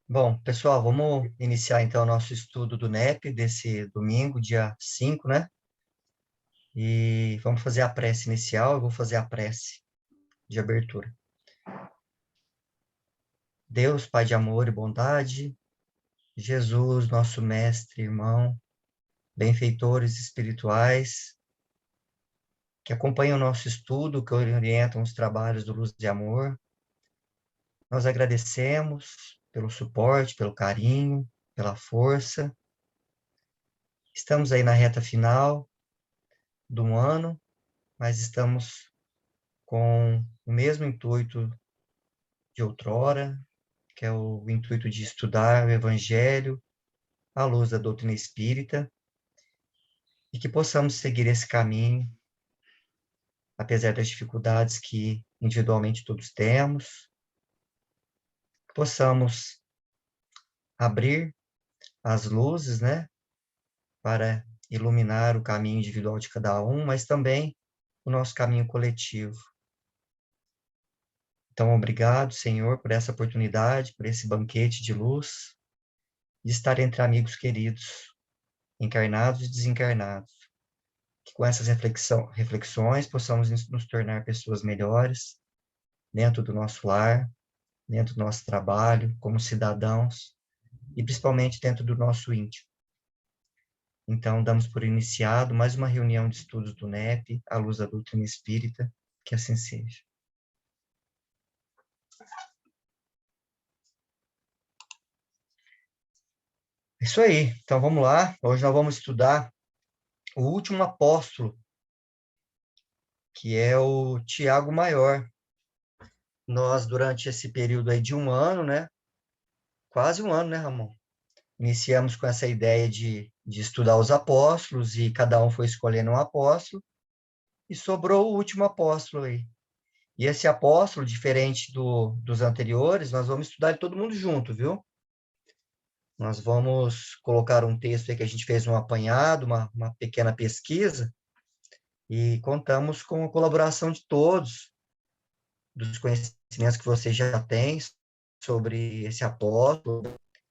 Bom, pessoal, vamos iniciar então o nosso estudo do NEP desse domingo, dia 5, né? E vamos fazer a prece inicial, eu vou fazer a prece de abertura. Deus, Pai de amor e bondade, Jesus, nosso mestre, irmão, benfeitores espirituais, que acompanham o nosso estudo, que orientam os trabalhos do Luz de Amor, nós agradecemos pelo suporte, pelo carinho, pela força. Estamos aí na reta final do ano, mas estamos com o mesmo intuito de outrora, que é o intuito de estudar o Evangelho à luz da doutrina espírita, e que possamos seguir esse caminho, apesar das dificuldades que individualmente todos temos, que possamos abrir as luzes, né, para iluminar o caminho individual de cada um, mas também o nosso caminho coletivo. Então, obrigado, Senhor, por essa oportunidade, por esse banquete de luz, de estar entre amigos queridos, encarnados e desencarnados. Que com essas reflexões possamos nos tornar pessoas melhores dentro do nosso lar, dentro do nosso trabalho, como cidadãos, e principalmente dentro do nosso íntimo. Então, damos por iniciado mais uma reunião de estudos do NEP, à luz da doutrina espírita, que assim seja. Isso aí, então vamos lá. Hoje nós vamos estudar o último apóstolo, que é o Tiago Maior. Nós, durante esse período aí de um ano, né? Quase um ano, né, Ramon? Iniciamos com essa ideia de estudar os apóstolos, e cada um foi escolhendo um apóstolo, e sobrou o último apóstolo aí. E esse apóstolo, diferente dos anteriores, nós vamos estudar ele todo mundo junto, viu? Nós vamos colocar um texto aí que a gente fez um apanhado, uma pequena pesquisa, e contamos com a colaboração de todos, dos conhecimentos que você já tem sobre esse apóstolo,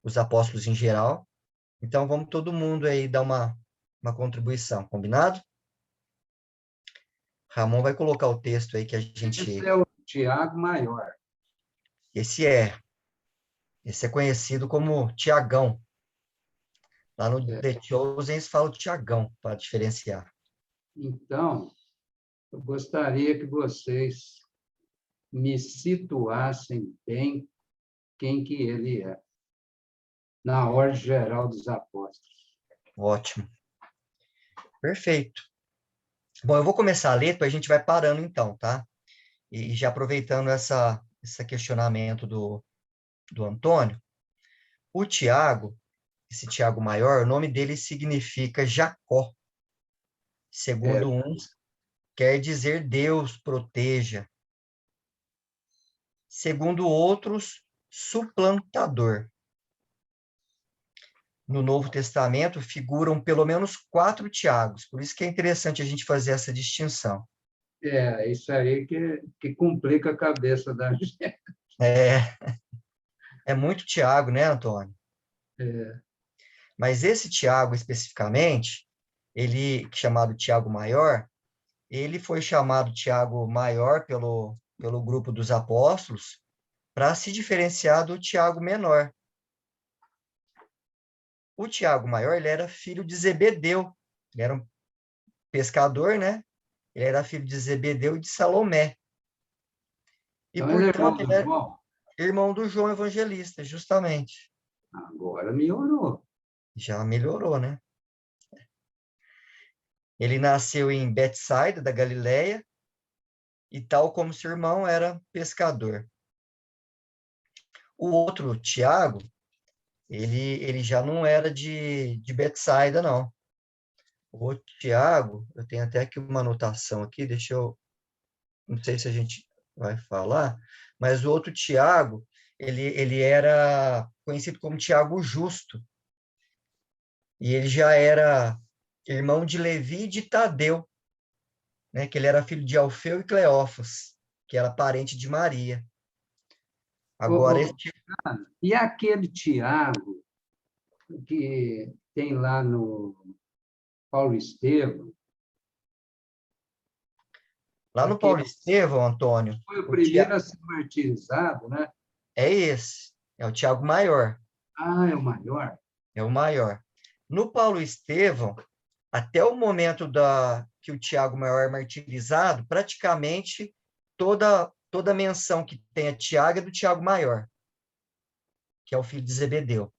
os apóstolos em geral. Então, vamos todo mundo aí dar uma contribuição, combinado? Ramon vai colocar o texto aí que a gente... Esse é o Tiago Maior. Esse é conhecido como Tiagão. Lá no The Chosen eles falam Tiagão, para diferenciar. Então, eu gostaria que vocês me situassem bem quem que ele é, na ordem geral dos apóstolos. Ótimo. Perfeito. Bom, eu vou começar a ler, depois a gente vai parando então, tá? E já aproveitando esse questionamento do Antônio, o Tiago, esse Tiago Maior, o nome dele significa Jacó. Segundo uns, quer dizer Deus proteja. Segundo outros, suplantador. No Novo Testamento figuram pelo menos 4 Tiagos, por isso que é interessante a gente fazer essa distinção. Isso aí que complica a cabeça da gente. É muito Tiago, né, Antônio? Mas esse Tiago, especificamente, ele, chamado Tiago Maior, ele foi chamado Tiago Maior pelo grupo dos apóstolos para se diferenciar do Tiago Menor. O Tiago Maior, ele era filho de Zebedeu, ele era um pescador, né? Ele era filho de Zebedeu e de Salomé. E, Então, ele é irmão portanto, do ele era João? irmão do João Evangelista, justamente. Agora melhorou. Já melhorou, né? Ele nasceu em Betsaida, da Galileia, e tal como seu irmão era pescador. O outro, Tiago, ele já não era de Betsaida, não. O outro Tiago, eu tenho até aqui uma anotação aqui, não sei se a gente vai falar, mas o outro Tiago, ele era conhecido como Tiago Justo, e ele já era irmão de Levi e de Tadeu, né, que ele era filho de Alfeu e Cleófas, que era parente de Maria. Ô, Agora, e aquele Tiago que tem lá no Paulo Estevão, lá no Paulo aquele Estevão, Antônio, foi o o primeiro Tiago a ser martirizado, né? é esse, é o Tiago Maior, Ah, é o maior. é o maior. No Paulo Estevão, até o momento que o Tiago Maior é martirizado, praticamente toda menção que tem a Tiago é do Tiago Maior, que é o filho de Zebedeu.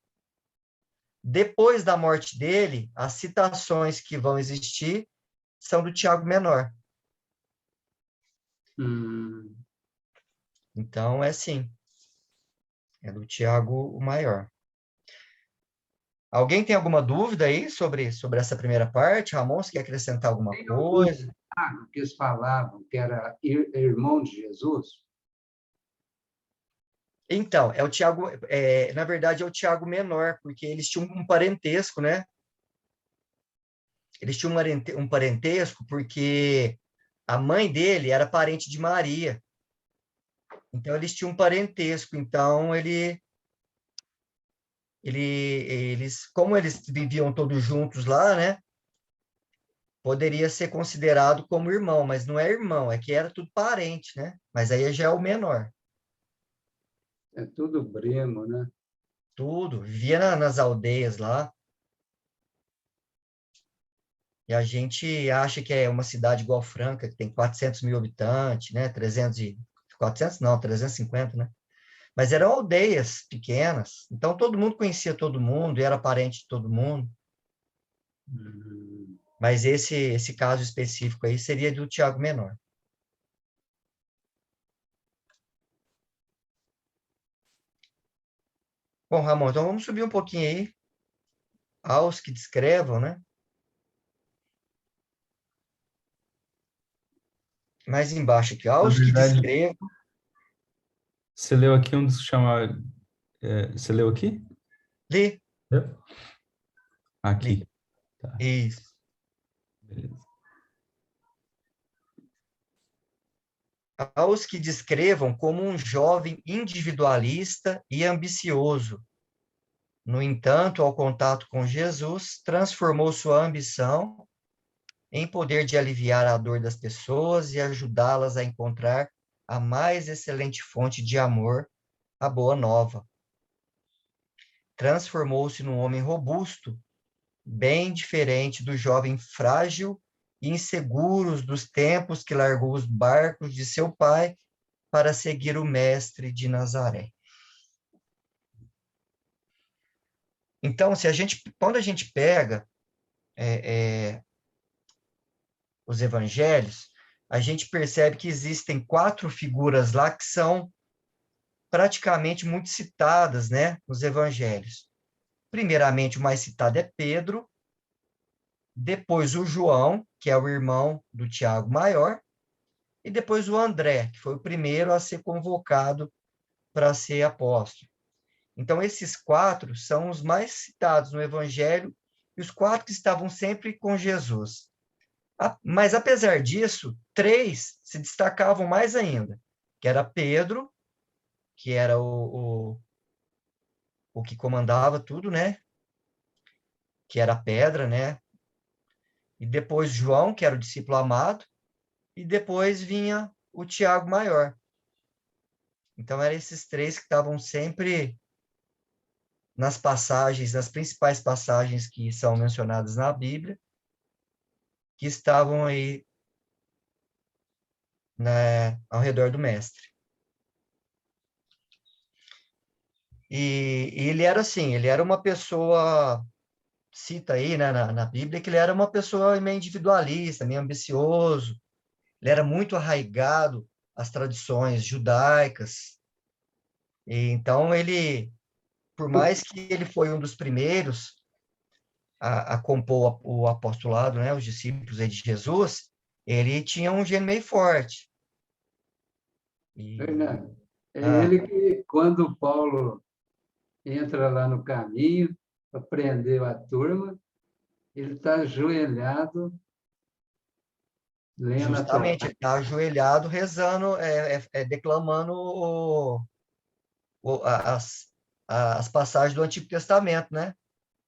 Depois da morte dele, as citações que vão existir são do Tiago Menor. Hum. Então, é assim, é do Tiago Maior. Alguém tem alguma dúvida aí sobre essa primeira parte? Ramon, você quer acrescentar alguma Tem algum coisa? Tiago que eles falavam que era irmão de Jesus? Então, é o Tiago, na verdade, é o Tiago Menor, porque eles tinham um parentesco, né? Eles tinham um parentesco porque a mãe dele era parente de Maria. Então, eles tinham um parentesco. Então, como eles viviam todos juntos lá, né? Poderia ser considerado como irmão, mas não é irmão, é que era tudo parente, né? Mas aí já é o menor. É tudo primo, né? Tudo. Vivia nas aldeias lá. E a gente acha que é uma cidade igual Franca, que tem 400 mil habitantes, né? 400 não, 350, né? Mas eram aldeias pequenas. Então todo mundo conhecia todo mundo e era parente de todo mundo. Hum. Mas esse caso específico aí seria do Tiago Menor. Bom, Ramon, então vamos subir um pouquinho aí aos que descrevam, né? Mais embaixo aqui, Na aos que verdade, descrevam. você leu aqui um dos que chama. Você leu aqui? Li, Leu? li. Aqui. Tá, Isso. beleza. Aos que descrevam como um jovem individualista e ambicioso. No entanto, ao contato com Jesus, transformou sua ambição em poder de aliviar a dor das pessoas e ajudá-las a encontrar a mais excelente fonte de amor, a boa nova. Transformou-se num homem robusto, bem diferente do jovem frágil e inseguro dos tempos que largou os barcos de seu pai para seguir o mestre de Nazaré. Então, quando a gente pega os evangelhos, a gente percebe que existem 4 figuras lá que são praticamente muito citadas, né, nos evangelhos. Primeiramente, o mais citado é Pedro, depois o João, que é o irmão do Tiago Maior, e depois o André, que foi o primeiro a ser convocado para ser apóstolo. Então, esses 4 são os mais citados no evangelho e os 4 que estavam sempre com Jesus. Mas, apesar disso, 3 se destacavam mais ainda, que era Pedro, que era o que comandava tudo, né? Que era a pedra, né? E depois João, que era o discípulo amado, e depois vinha o Tiago Maior. Então, eram esses 3 que estavam sempre nas passagens, nas principais passagens que são mencionadas na Bíblia, que estavam aí, né, ao redor do mestre. E ele era assim, ele era uma pessoa, cita aí, né, na Bíblia, que ele era uma pessoa meio individualista, meio ambicioso, ele era muito arraigado às tradições judaicas, e então ele, por mais que ele foi um dos primeiros a compor o apostolado, né, os discípulos aí de Jesus, ele tinha um gênio meio forte. E, Fernando, é ah, ele que, quando Paulo entra lá no caminho, prendeu a turma, ele está ajoelhado lendo a Torá. Justamente, ele está ajoelhado, rezando, declamando as passagens do Antigo Testamento, né?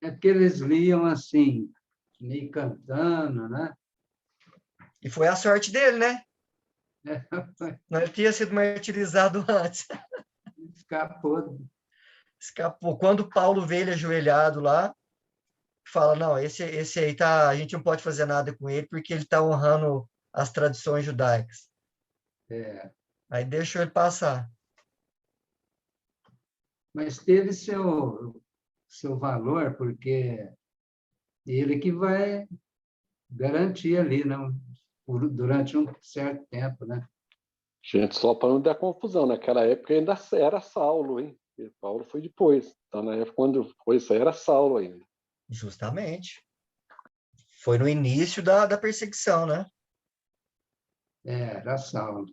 É porque eles liam assim, meio cantando, né? E foi a sorte dele, né? É, Não, ele tinha sido martirizado antes. escapou. Escapou. Quando Paulo vê ele ajoelhado lá, fala, não, esse aí tá, a gente não pode fazer nada com ele porque ele está honrando as tradições judaicas. É, Aí deixou ele passar. mas teve seu valor, porque ele que vai garantir ali, né? Durante um certo tempo, né? Gente, só para não dar confusão, naquela época ainda era Saulo, hein? E Paulo foi depois. Então, na época, quando foi isso, aí, era Saulo ainda. Justamente. Foi no início da perseguição, né? Era Saulo.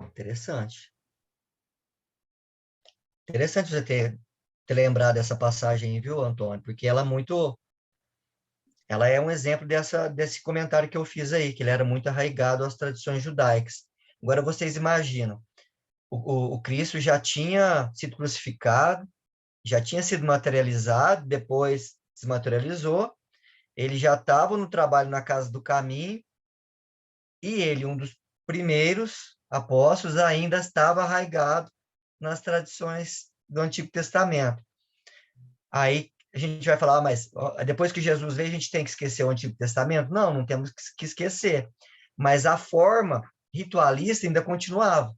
Interessante. Interessante você ter lembrado dessa passagem aí, viu, Antônio? Porque ela é um exemplo desse comentário que eu fiz aí, que ele era muito arraigado às tradições judaicas. Agora vocês imaginam, o Cristo já tinha sido crucificado, já tinha sido materializado, depois desmaterializou, ele já estava no trabalho na Casa do Caminho, e ele, um dos primeiros apóstolos, ainda estava arraigado nas tradições do Antigo Testamento. Aí a gente vai falar, mas depois que Jesus veio, a gente tem que esquecer o Antigo Testamento? Não, não temos que esquecer. Mas a forma ritualista ainda continuava.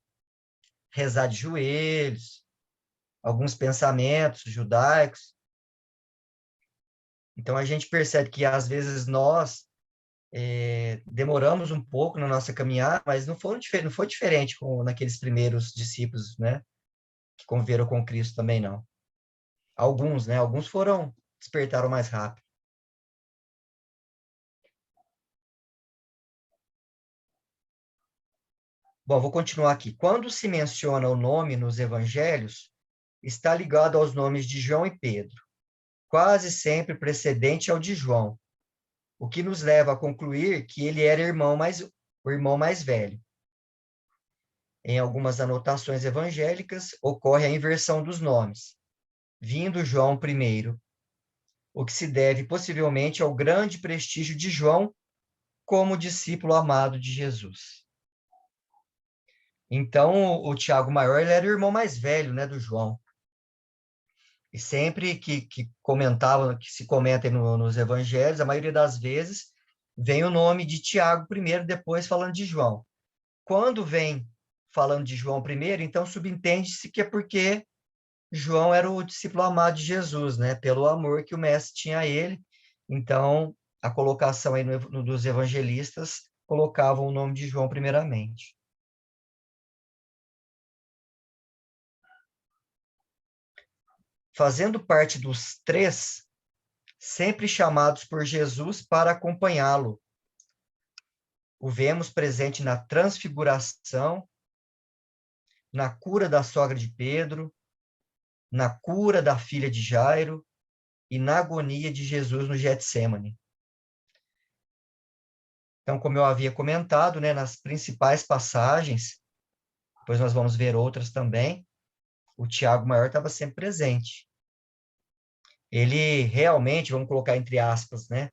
Rezar de joelhos, alguns pensamentos judaicos. Então a gente percebe que às vezes nós demoramos um pouco na nossa caminhada, mas não foi diferente naqueles primeiros discípulos, né? Que conviveram com Cristo também, não. Alguns, né? Alguns despertaram mais rápido. Bom, vou continuar aqui. Quando se menciona o nome nos evangelhos, está ligado aos nomes de João e Pedro, quase sempre precedente ao de João, o que nos leva a concluir que ele era o irmão mais velho. Em algumas anotações evangélicas, ocorre a inversão dos nomes, vindo João primeiro, o que se deve possivelmente ao grande prestígio de João como discípulo amado de Jesus. Então, o Tiago Maior, ele era o irmão mais velho, né, do João. E sempre que comentavam, que se comenta nos evangelhos, a maioria das vezes, vem o nome de Tiago primeiro, depois falando de João. Quando vem falando de João primeiro, então subentende-se que é porque João era o discípulo amado de Jesus, né? Pelo amor que o mestre tinha a ele. Então, a colocação aí dos evangelistas colocavam o nome de João primeiramente. Fazendo parte dos três, sempre chamados por Jesus para acompanhá-lo. O vemos presente na transfiguração, na cura da sogra de Pedro, na cura da filha de Jairo e na agonia de Jesus no Getsêmani. Então, como eu havia comentado, né, nas principais passagens, depois nós vamos ver outras também, o Tiago Maior estava sempre presente. Ele realmente, vamos colocar entre aspas, né,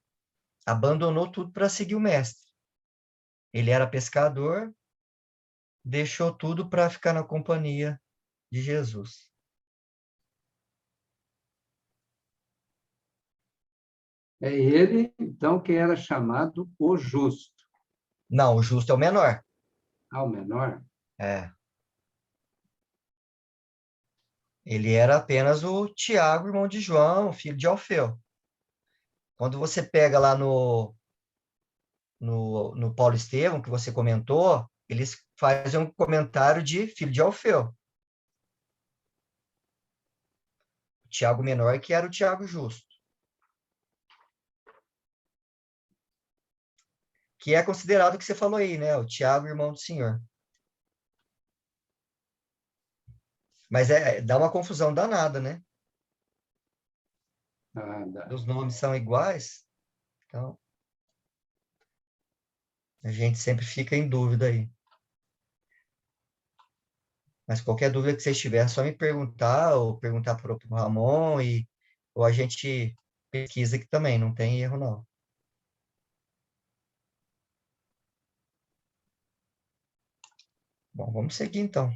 abandonou tudo para seguir o mestre. Ele era pescador, deixou tudo para ficar na companhia de Jesus. É ele, então, que era chamado o justo. Não, o justo é o menor. Ao menor, É. Ele era apenas o Tiago, irmão de João, filho de Alfeu. Quando você pega lá no Paulo Estevão, que você comentou, eles fazem um comentário de filho de Alfeu. O Tiago menor, que era o Tiago justo. Que é considerado o que você falou aí, né? O Tiago, irmão do Senhor. Mas dá uma confusão danada, né? ah, Os nomes são iguais, então... A gente sempre fica em dúvida aí. Mas qualquer dúvida que vocês tiverem, é só me perguntar, ou perguntar para o Ramon, ou a gente pesquisa aqui também, não tem erro, não. Bom, vamos seguir então.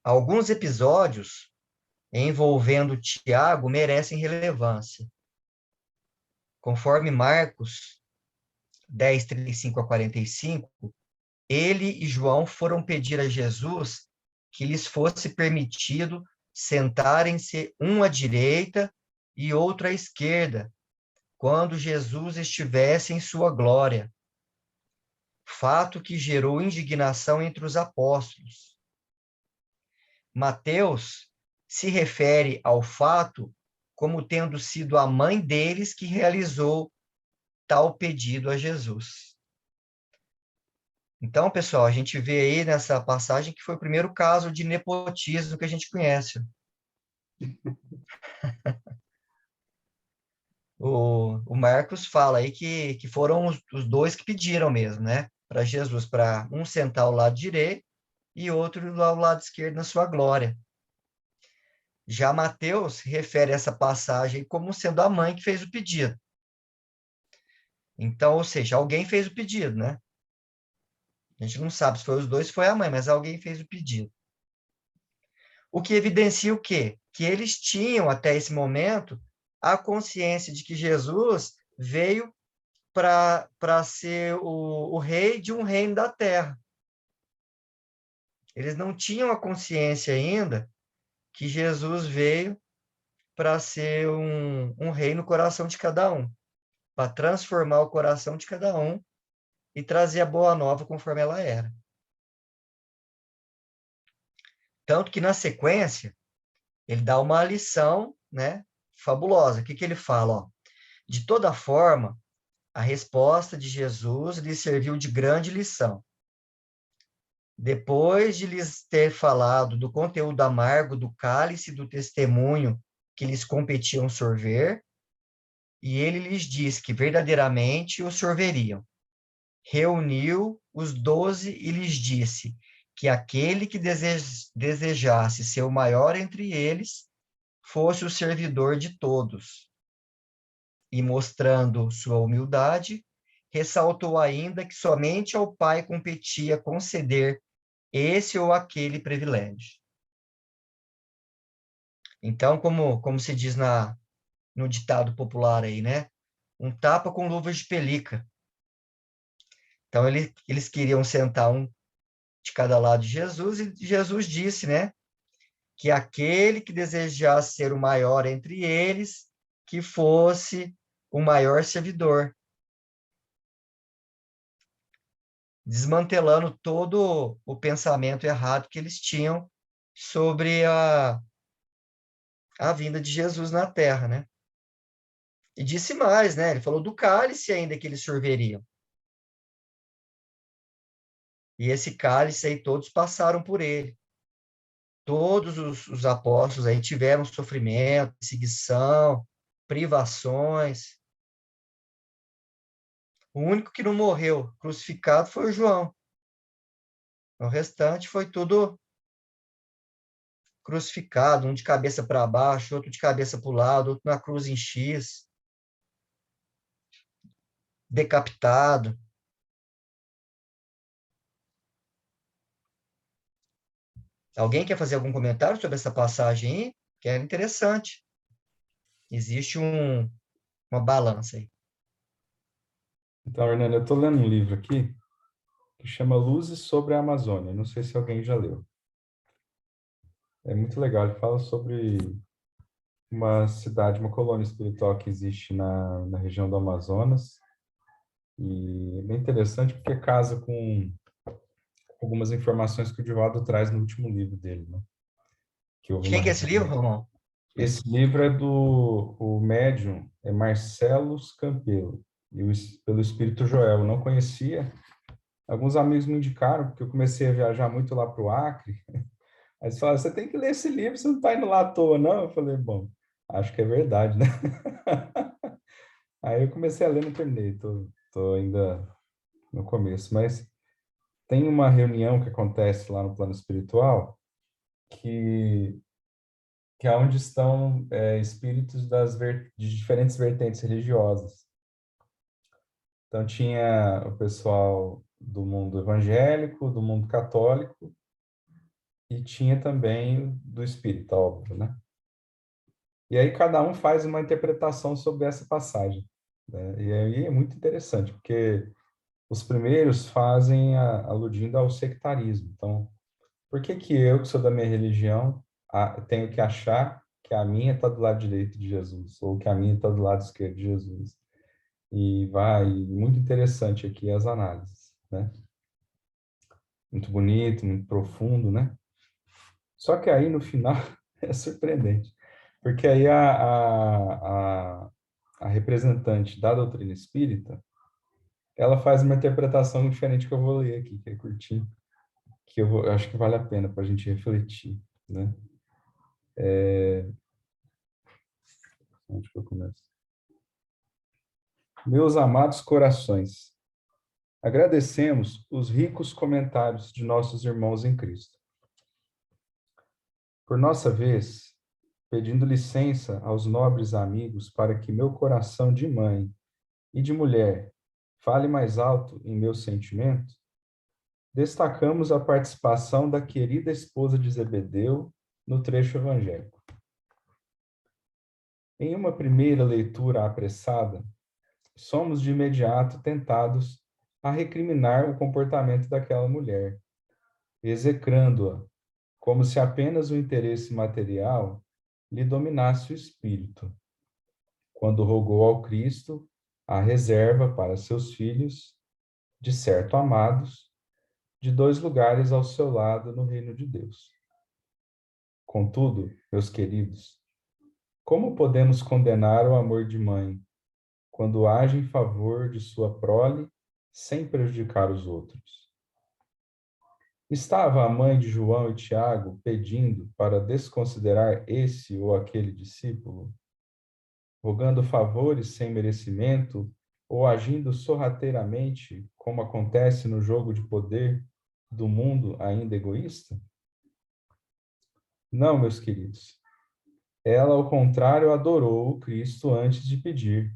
Alguns episódios envolvendo Tiago merecem relevância. Conforme Marcos 10, 35 a 45, ele e João foram pedir a Jesus que lhes fosse permitido sentarem-se um à direita e outro à esquerda, quando Jesus estivesse em sua glória. Fato que gerou indignação entre os apóstolos. Mateus se refere ao fato como tendo sido a mãe deles que realizou tal pedido a Jesus. Então, pessoal, a gente vê aí nessa passagem que foi o primeiro caso de nepotismo que a gente conhece. O Marcos fala aí que foram os dois que pediram mesmo, né? Para Jesus, para um sentar ao lado direito e outro ao lado esquerdo na sua glória. Já Mateus refere essa passagem como sendo a mãe que fez o pedido. Então, ou seja, alguém fez o pedido, né? A gente não sabe se foi os dois, se foi a mãe, mas alguém fez o pedido. O que evidencia o quê? Que eles tinham, até esse momento, a consciência de que Jesus veio para ser o rei de um reino da terra. Eles não tinham a consciência ainda que Jesus veio para ser um rei no coração de cada um, para transformar o coração de cada um e trazer a boa nova conforme ela era. Tanto que, na sequência, ele dá uma lição, né, fabulosa. O que ele fala? Ó, de toda forma, a resposta de Jesus lhe serviu de grande lição. Depois de lhes ter falado do conteúdo amargo do cálice do testemunho que lhes competiam sorver, e ele lhes disse que verdadeiramente o sorveriam. Reuniu os 12 e lhes disse que aquele que desejasse ser o maior entre eles fosse o servidor de todos. E mostrando sua humildade, ressaltou ainda que somente ao Pai competia conceder esse ou aquele privilégio. Então, como se diz no ditado popular aí, né? Um tapa com luvas de pelica. Então, eles queriam sentar um de cada lado de Jesus, e Jesus disse, né? Que aquele que desejasse ser o maior entre eles, que fosse o maior servidor. Desmantelando todo o pensamento errado que eles tinham sobre a vinda de Jesus na Terra, né? E disse mais, né? Ele falou do cálice ainda que eles sorveriam. E esse cálice aí todos passaram por ele. Todos os apóstolos aí tiveram sofrimento, perseguição, privações. O único que não morreu crucificado foi o João. O restante foi tudo crucificado, um de cabeça para baixo, outro de cabeça para o lado, outro na cruz em X, decapitado. Alguém quer fazer algum comentário sobre essa passagem aí? Que é interessante. Existe uma balança aí. Então, Hernando, eu estou lendo um livro aqui que chama Luzes sobre a Amazônia. Não sei se alguém já leu. É muito legal. Ele fala sobre uma cidade, uma colônia espiritual que existe na região do Amazonas. E é bem interessante porque casa com algumas informações que o Divaldo traz no último livro dele, né? Que houve De uma quem que é esse livro, Romão? Esse livro é do o médium, é Marcelo Campelo, pelo Espírito Joel. Eu não conhecia. Alguns amigos me indicaram, porque eu comecei a viajar muito lá para o Acre. Aí eles falaram, você tem que ler esse livro, você não está indo lá à toa, não? Eu falei, bom, acho que é verdade, né? Aí eu comecei a ler, não terminei, tô ainda no começo, mas tem uma reunião que acontece lá no plano espiritual que é onde estão espíritos de diferentes vertentes religiosas. Então tinha o pessoal do mundo evangélico, do mundo católico e tinha também do espírita, óbvio, né? E aí cada um faz uma interpretação sobre essa passagem, né? E aí é muito interessante, porque os primeiros fazem aludindo ao sectarismo. Então, por que que eu, que sou da minha religião, tenho que achar que a minha está do lado direito de Jesus, ou que a minha está do lado esquerdo de Jesus? E muito interessante aqui as análises, né? Muito bonito, muito profundo, né? Só que aí, no final, é surpreendente, porque aí a representante da doutrina espírita, ela faz uma interpretação diferente que eu vou ler aqui, que é curtinho, que eu acho que vale a pena para a gente refletir, né? Onde que eu começo? Meus amados corações, agradecemos os ricos comentários de nossos irmãos em Cristo. Por nossa vez, pedindo licença aos nobres amigos para que meu coração de mãe e de mulher fale mais alto em meu sentimento, destacamos a participação da querida esposa de Zebedeu no trecho evangélico. Em uma primeira leitura apressada, somos de imediato tentados a recriminar o comportamento daquela mulher, execrando-a, como se apenas o interesse material lhe dominasse o espírito, quando rogou ao Cristo a reserva para seus filhos, de certo amados, de 2 lugares ao seu lado no reino de Deus. Contudo, meus queridos, como podemos condenar o amor de mãe quando age em favor de sua prole sem prejudicar os outros? Estava a mãe de João e Tiago pedindo para desconsiderar esse ou aquele discípulo, rogando favores sem merecimento ou agindo sorrateiramente, como acontece no jogo de poder do mundo ainda egoísta? Não, meus queridos. Ela, ao contrário, adorou o Cristo antes de pedir.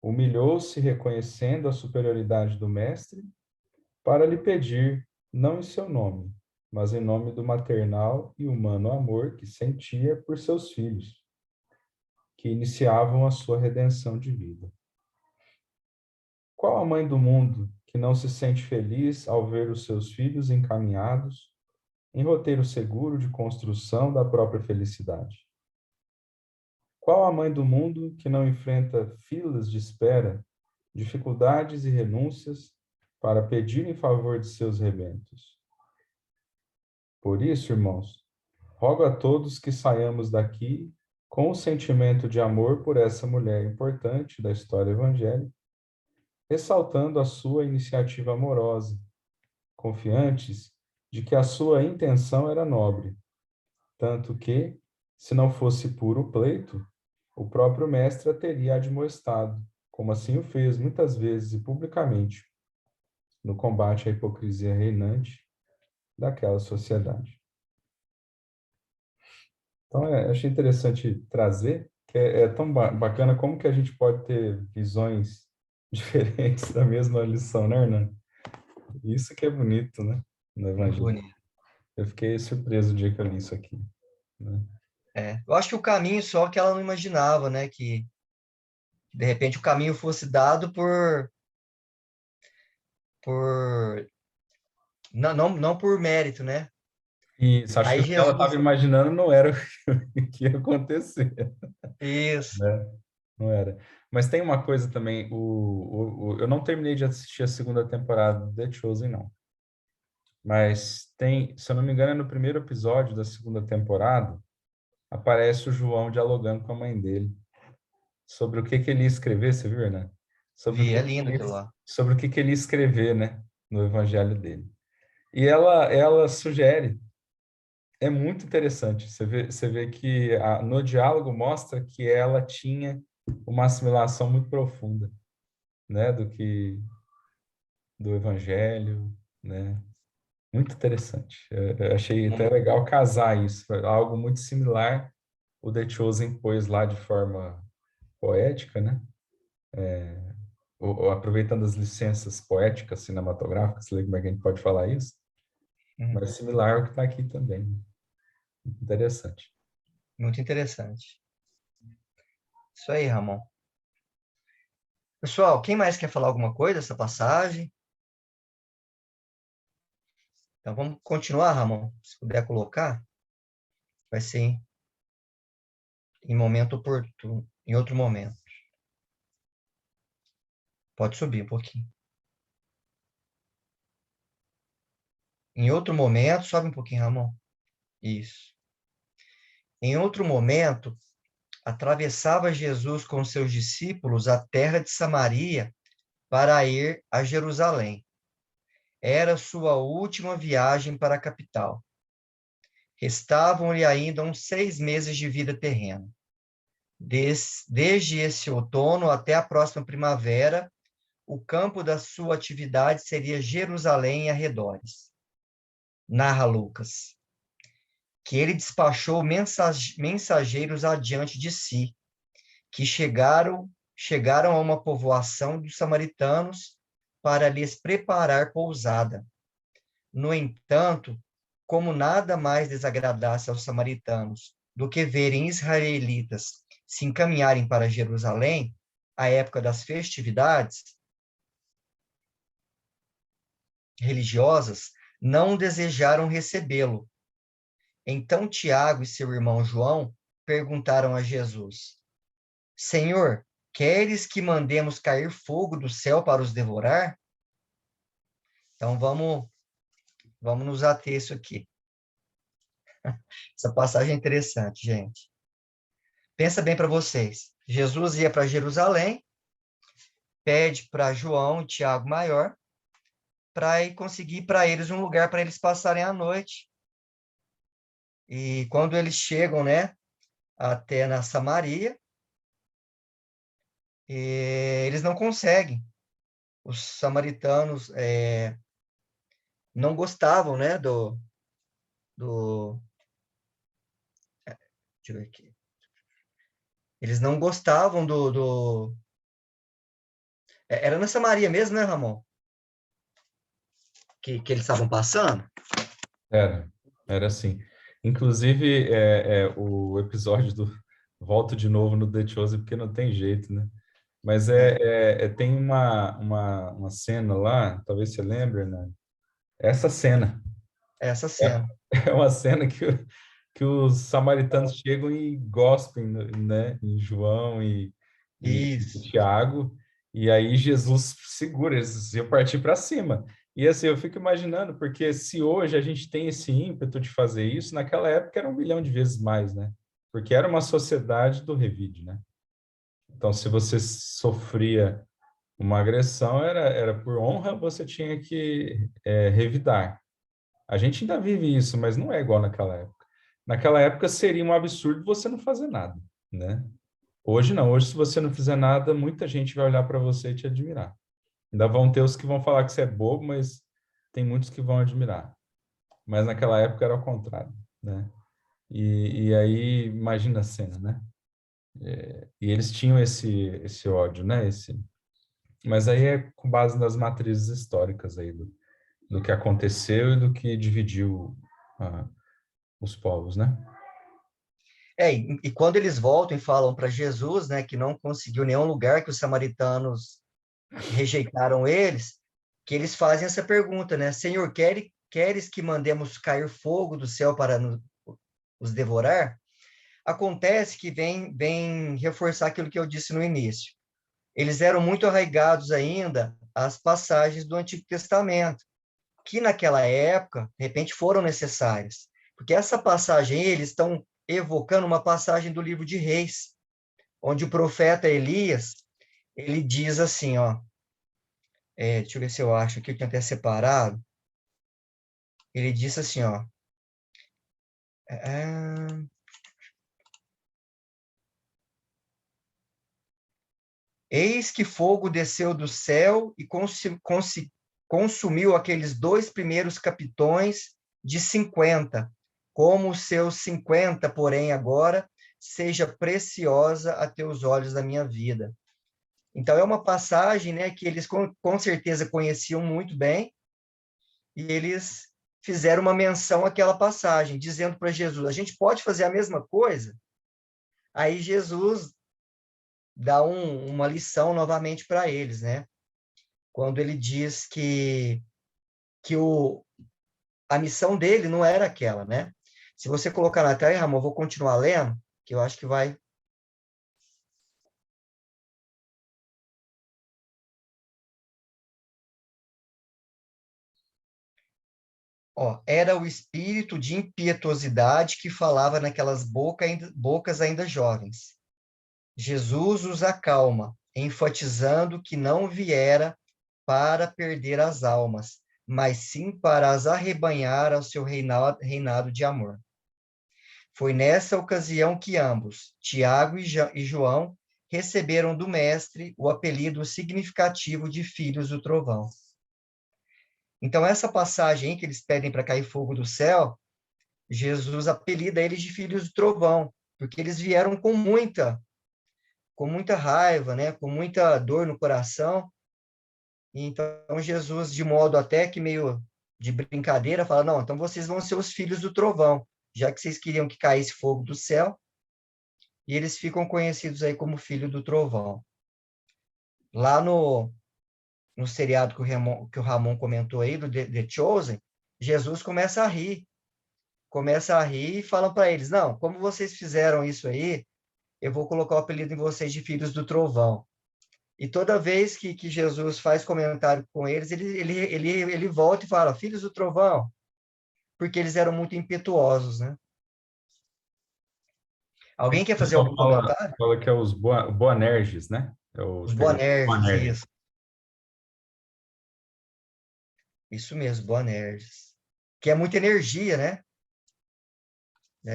Humilhou-se reconhecendo a superioridade do Mestre para lhe pedir, não em seu nome, mas em nome do maternal e humano amor que sentia por seus filhos, que iniciavam a sua redenção de vida. Qual a mãe do mundo que não se sente feliz ao ver os seus filhos encaminhados em roteiro seguro de construção da própria felicidade? Qual a mãe do mundo que não enfrenta filas de espera, dificuldades e renúncias para pedir em favor de seus rebentos? Por isso, irmãos, rogo a todos que saiamos daqui com o sentimento de amor por essa mulher importante da história evangélica, ressaltando a sua iniciativa amorosa, confiantes de que a sua intenção era nobre, tanto que, se não fosse puro pleito, o próprio mestre a teria admoestado, como assim o fez muitas vezes e publicamente, no combate à hipocrisia reinante daquela sociedade. Então, achei interessante trazer, que é tão bacana como que a gente pode ter visões diferentes da mesma lição, né, Hernando? Isso que é bonito, né, no Muito Evangelho. bonito. Eu fiquei surpreso o dia que eu li isso aqui, né? Eu acho que o caminho só que ela não imaginava, né? Que de repente o caminho fosse dado por não por mérito, né? E acho que Aí o que ela estava Jesus, imaginando não era o que ia acontecer, isso, né? Não era. Mas tem uma coisa também, eu não terminei de assistir a segunda temporada de The Chosen, não. Mas tem, se eu não me engano, é no primeiro episódio da segunda temporada, aparece o João dialogando com a mãe dele sobre o que que ele ia escrever, você viu, né? Sobre o vi, que é que lindo ele, aquilo lá. sobre o que ele ia escrever, né, no evangelho dele. E ela sugere, é muito interessante, você vê que no diálogo mostra que ela tinha uma assimilação muito profunda, né, do Evangelho, né? Muito interessante. Eu achei até legal casar isso, algo muito similar o The Chosen pôs lá de forma poética, né? Aproveitando as licenças poéticas cinematográficas, sei lá como é que a gente pode falar isso, mas similar ao que está aqui também, né? Interessante. Muito interessante. Isso aí, Ramon. Pessoal, quem mais quer falar alguma coisa dessa passagem? Então vamos continuar, Ramon. Se puder colocar, vai ser em momento oportuno, em outro momento. Pode subir um pouquinho. Em outro momento, sobe um pouquinho, Ramon. Isso. Em outro momento, atravessava Jesus com seus discípulos a terra de Samaria para ir a Jerusalém. Era sua última viagem para a capital. Restavam-lhe ainda uns 6 meses de vida terrena. Desde esse outono até a próxima primavera, o campo da sua atividade seria Jerusalém e arredores. Narra Lucas, que ele despachou mensageiros adiante de si, que chegaram a uma povoação dos samaritanos para lhes preparar pousada. No entanto, como nada mais desagradasse aos samaritanos do que verem israelitas se encaminharem para Jerusalém, à época das festividades religiosas, não desejaram recebê-lo. Então Tiago e seu irmão João perguntaram a Jesus: Senhor, queres que mandemos cair fogo do céu para os devorar? Então vamos nos ater a isso aqui. Essa passagem é interessante, gente. Pensa bem para vocês. Jesus ia para Jerusalém, pede para João e Tiago maior para conseguir para eles um lugar para eles passarem a noite. E quando eles chegam, né, até na Samaria, eles não conseguem. Os samaritanos não gostavam, né, do deixa eu ver aqui. Eles não gostavam era na Samaria mesmo, né, Ramon? Que eles estavam passando? Era assim. Inclusive, o episódio do... Volto de novo no The Chosen, porque não tem jeito, né? Mas tem uma cena lá, talvez você lembre, né? Essa cena. Essa cena. É uma cena que os samaritanos chegam e gospem, né? Em João e Isso. Tiago, e aí Jesus segura, eles iam partir para cima. E assim, eu fico imaginando, porque se hoje a gente tem esse ímpeto de fazer isso, naquela época era 1 milhão de vezes mais, né? Porque era uma sociedade do revide, né? Então, se você sofria uma agressão, era por honra, você tinha que revidar. A gente ainda vive isso, mas não é igual naquela época. Naquela época seria um absurdo você não fazer nada, né? Hoje não. Hoje, se você não fizer nada, muita gente vai olhar para você e te admirar. Ainda vão ter os que vão falar que você é bobo, mas tem muitos que vão admirar. Mas naquela época era ao contrário, né? E aí, imagina a cena, né? E eles tinham esse ódio, né? Mas aí é com base nas matrizes históricas aí do que aconteceu e do que dividiu os povos, né? E quando eles voltam e falam para Jesus, né, que não conseguiu nenhum lugar, que os samaritanos rejeitaram eles, que eles fazem essa pergunta, né? Senhor, queres que mandemos cair fogo do céu para os devorar? Acontece que vem reforçar aquilo que eu disse no início. Eles eram muito arraigados ainda às passagens do Antigo Testamento, que naquela época, de repente, foram necessárias. Porque essa passagem aí, eles estão evocando uma passagem do livro de Reis, onde o profeta Elias, ele diz assim, ó, deixa eu ver se eu acho aqui, eu tinha até separado, ele disse assim, ó, Eis que fogo desceu do céu e consumiu aqueles 2 primeiros capitões de 50, como os seus 50, porém, agora, seja preciosa a teus olhos da minha vida. Então, é uma passagem, né, que eles com certeza conheciam muito bem, e eles fizeram uma menção àquela passagem, dizendo para Jesus, a gente pode fazer a mesma coisa? Aí Jesus dá uma lição novamente para eles, né? Quando ele diz que a missão dele não era aquela, né? Se você colocar na tela, Ramon, eu vou continuar lendo, que eu acho que vai... Ó, era o espírito de impietosidade que falava naquelas bocas ainda jovens. Jesus os acalma, enfatizando que não viera para perder as almas, mas sim para as arrebanhar ao seu reinado de amor. Foi nessa ocasião que ambos, Tiago e João, receberam do Mestre o apelido significativo de filhos do trovão. Então, essa passagem aí que eles pedem para cair fogo do céu, Jesus apelida eles de filhos do trovão, porque eles vieram com muita raiva, né? Com muita dor no coração. E então, Jesus, de modo até que meio de brincadeira, fala, não, então vocês vão ser os filhos do trovão, já que vocês queriam que caísse fogo do céu, e eles ficam conhecidos aí como filho do trovão. Lá no seriado que o Ramon comentou aí, do The Chosen, Jesus começa a rir e fala para eles, não, como vocês fizeram isso aí, eu vou colocar o apelido em vocês de filhos do trovão. E toda vez que Jesus faz comentário com eles, ele volta e fala, filhos do trovão, porque eles eram muito impetuosos, né? Alguém quer O fazer pessoal algum comentário? fala que é os Boanerges, né? É o Os termo Boanerges, Boanerges. isso. Isso mesmo, Boanerges. Que é muita energia, né?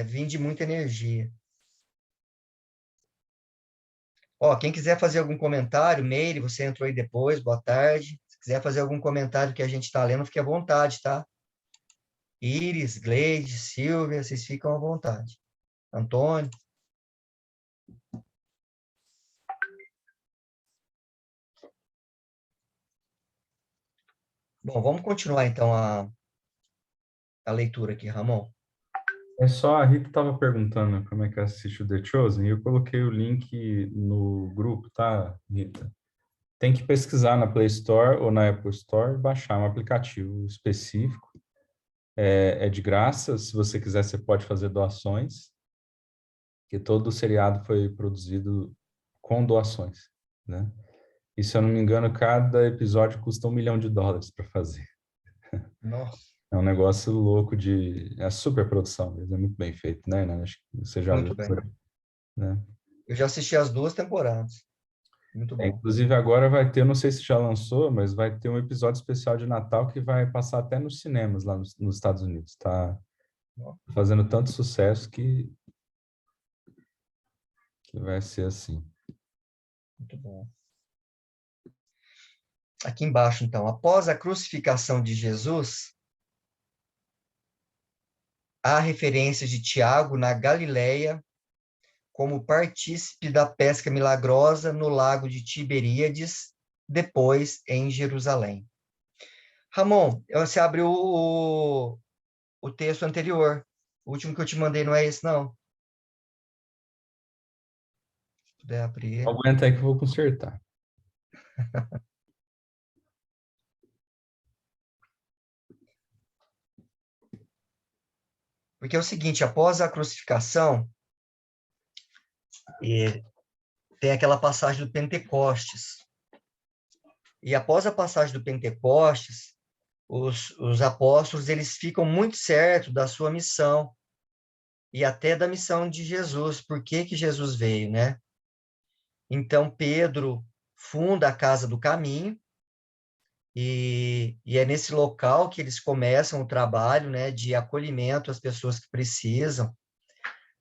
Vem de muita energia. Ó, quem quiser fazer algum comentário, Meire, você entrou aí depois, boa tarde. Se quiser fazer algum comentário que a gente está lendo, fique à vontade, tá? Iris, Gleide, Silvia, vocês ficam à vontade. Antônio. Bom, vamos continuar então a leitura aqui, Ramon. É só, a Rita estava perguntando como é que assiste o The Chosen, e eu coloquei o link no grupo, tá, Rita? Tem que pesquisar na Play Store ou na Apple Store e baixar um aplicativo específico. É de graça, se você quiser, você pode fazer doações, que todo o seriado foi produzido com doações, né? E se eu não me engano, cada episódio custa $1 milhão para fazer. Nossa, É um negócio louco é super produção, mas é muito bem feito, né? Acho que você já viu, muito bem. né? Eu já assisti as 2 temporadas. Muito bom. Inclusive agora vai ter, não sei se já lançou, mas vai ter um episódio especial de Natal que vai passar até nos cinemas lá nos Estados Unidos. Tá fazendo tanto sucesso que vai ser assim. Muito bom. Aqui embaixo, então, após a crucificação de Jesus, há referência de Tiago na Galileia como partícipe da pesca milagrosa no lago de Tiberíades, depois em Jerusalém. Ramon, você abriu o texto anterior. O último que eu te mandei não é esse, não. Se puder abrir. Aguenta aí que eu vou consertar. Porque é o seguinte, após a crucificação, tem aquela passagem do Pentecostes. E após a passagem do Pentecostes, os apóstolos eles ficam muito certos da sua missão e até da missão de Jesus. Por que que Jesus veio, né? Então, Pedro funda a Casa do Caminho, e é nesse local que eles começam o trabalho, né, de acolhimento às pessoas que precisam,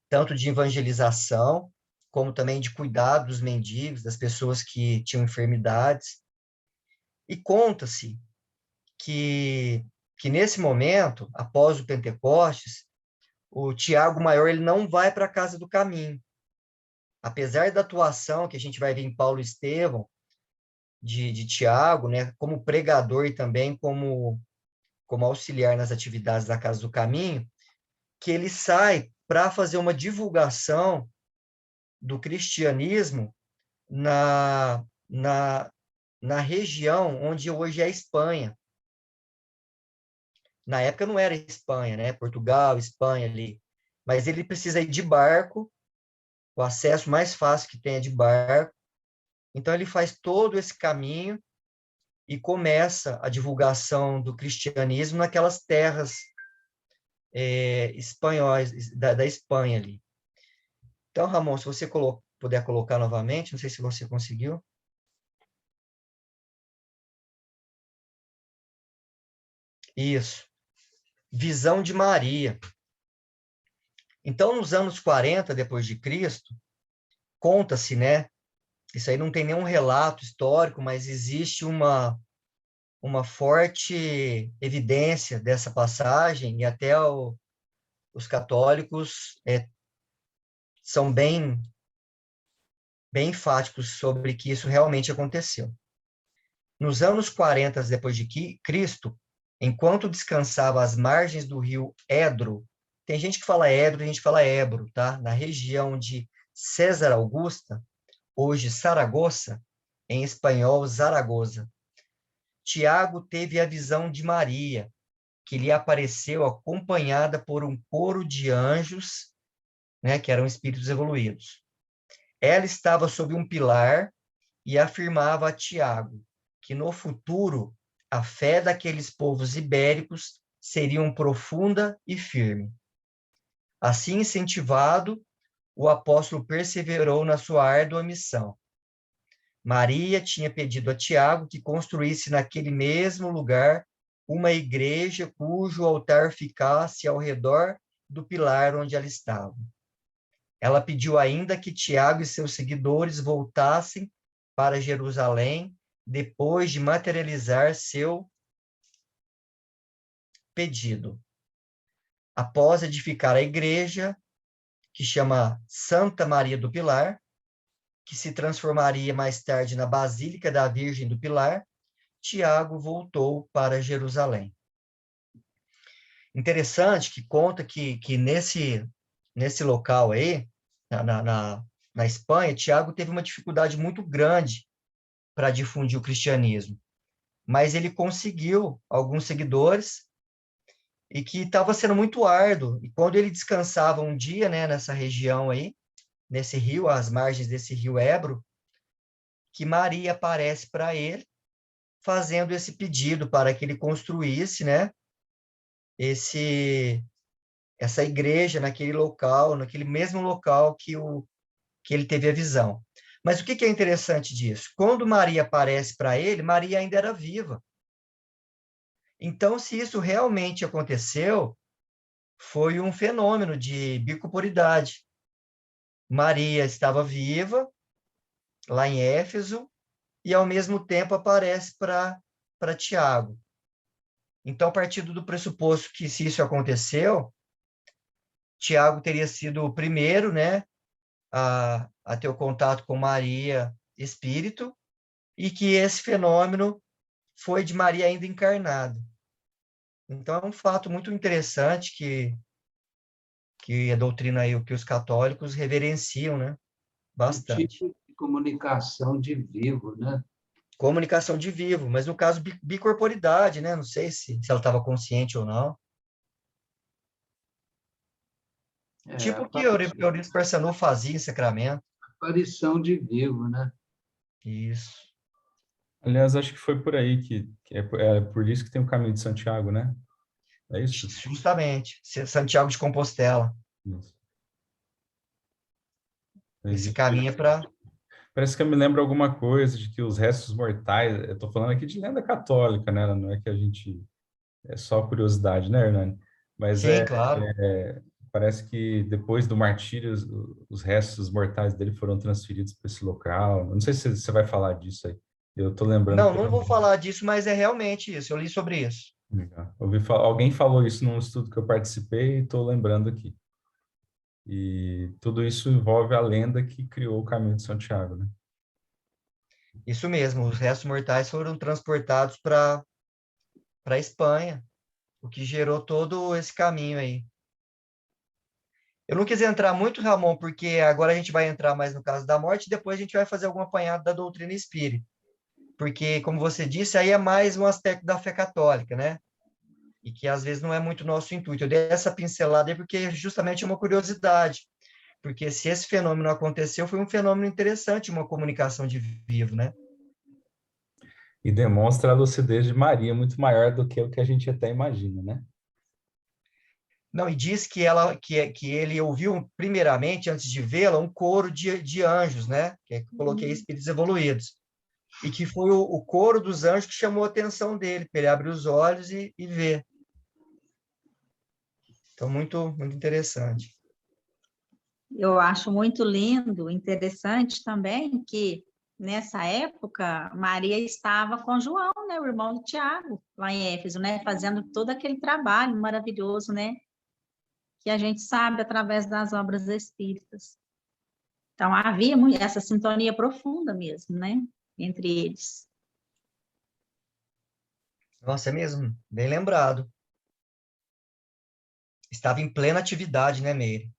tanto de evangelização, como também de cuidado dos mendigos, das pessoas que tinham enfermidades. E conta-se que nesse momento, após o Pentecostes, o Tiago Maior ele não vai para a casa do caminho. Apesar da atuação que a gente vai ver em Paulo e Estevão, de Tiago, né, como pregador e também como auxiliar nas atividades da Casa do Caminho, que ele sai para fazer uma divulgação do cristianismo na região onde hoje é a Espanha. Na época não era Espanha, né? Portugal, Espanha ali. Mas ele precisa ir de barco, o acesso mais fácil que tem é de barco. Então ele faz todo esse caminho e começa a divulgação do cristianismo naquelas terras espanhóis, da Espanha ali. Então, Ramon, se você puder colocar novamente, não sei se você conseguiu. Isso. Visão de Maria. Então, nos anos 40 depois de Cristo, conta-se, né? Isso aí não tem nenhum relato histórico, mas existe uma forte evidência dessa passagem, e até os católicos são bem enfáticos sobre que isso realmente aconteceu. Nos anos 40 depois de Cristo, enquanto descansava às margens do rio Edro, tem gente que fala Edro, tem gente que fala Ebro, tá? Na região de César Augusta, hoje Saragoça, em espanhol Zaragoza, Tiago teve a visão de Maria, que lhe apareceu acompanhada por um coro de anjos, né, que eram espíritos evoluídos. Ela estava sob um pilar e afirmava a Tiago que no futuro a fé daqueles povos ibéricos seria profunda e firme. Assim incentivado, o apóstolo perseverou na sua árdua missão. Maria tinha pedido a Tiago que construísse naquele mesmo lugar uma igreja cujo altar ficasse ao redor do pilar onde ela estava. Ela pediu ainda que Tiago e seus seguidores voltassem para Jerusalém depois de materializar seu pedido. Após edificar a igreja, que chama Santa Maria do Pilar, que se transformaria mais tarde na Basílica da Virgem do Pilar, Tiago voltou para Jerusalém. Interessante que conta que nesse local aí, na Espanha, Tiago teve uma dificuldade muito grande para difundir o cristianismo, mas ele conseguiu alguns seguidores e que estava sendo muito árduo. E quando ele descansava um dia, né, nessa região aí, nesse rio, às margens desse rio Ebro, que Maria aparece para ele, fazendo esse pedido para que ele construísse, né, essa igreja naquele local, naquele mesmo local que ele teve a visão. Mas o que é interessante disso? Quando Maria aparece para ele, Maria ainda era viva. Então, se isso realmente aconteceu, foi um fenômeno de bicorporidade. Maria estava viva, lá em Éfeso, e ao mesmo tempo aparece para Tiago. Então, partindo do pressuposto que se isso aconteceu, Tiago teria sido o primeiro, né, a ter o contato com Maria, espírito, e que esse fenômeno foi de Maria ainda encarnada. Então, é um fato muito interessante que a doutrina aí, que os católicos reverenciam, né, bastante. Um tipo de comunicação de vivo, né? Comunicação de vivo, mas no caso, bicorporidade, né? Não sei se ela estava consciente ou não. Tipo o que Eurípides Barçanufo fazia em Sacramento. Aparição de vivo, né? Isso. Aliás, acho que foi por aí que é por isso que tem o caminho de Santiago, né? É isso? Justamente. Santiago de Compostela. Isso. Esse caminho é para... Parece que eu me lembro alguma coisa de que os restos mortais... Eu estou falando aqui de lenda católica, né? Não é que a gente... É só curiosidade, né, Hernani? Mas Sim, claro. parece que depois do martírio, os restos mortais dele foram transferidos para esse local. Não sei se você vai falar disso aí. Eu estou lembrando Não, que não vou falar disso, mas é realmente isso. Eu li sobre isso. alguém falou isso num estudo que eu participei e estou lembrando aqui. E tudo isso envolve a lenda que criou o Caminho de Santiago, né? Isso mesmo, os restos mortais foram transportados para a Espanha, o que gerou todo esse caminho aí. Eu não quis entrar muito, Ramon, porque agora a gente vai entrar mais no caso da morte, e depois a gente vai fazer algum apanhado da doutrina espírita. Porque, como você disse, aí é mais um aspecto da fé católica, né? E que às vezes não é muito nosso intuito. Eu dei essa pincelada aí porque justamente é uma curiosidade. Porque se esse fenômeno aconteceu, foi um fenômeno interessante, uma comunicação de vivo, né? E demonstra a lucidez de Maria muito maior do que o que a gente até imagina, né? Não, e diz que ele ouviu, primeiramente, antes de vê-la, um coro de anjos, né? Que eu coloquei espíritos evoluídos. E que foi o coro dos anjos que chamou a atenção dele, para ele abrir os olhos e ver. Então, muito, muito interessante. Eu acho muito lindo, interessante também que nessa época Maria estava com João, né, o irmão de Tiago, lá em Éfeso, né, fazendo todo aquele trabalho maravilhoso, né, que a gente sabe através das obras espíritas. Então havia essa sintonia profunda mesmo, né, entre eles. Nossa, é mesmo, bem lembrado. Estava em plena atividade, né, Meire?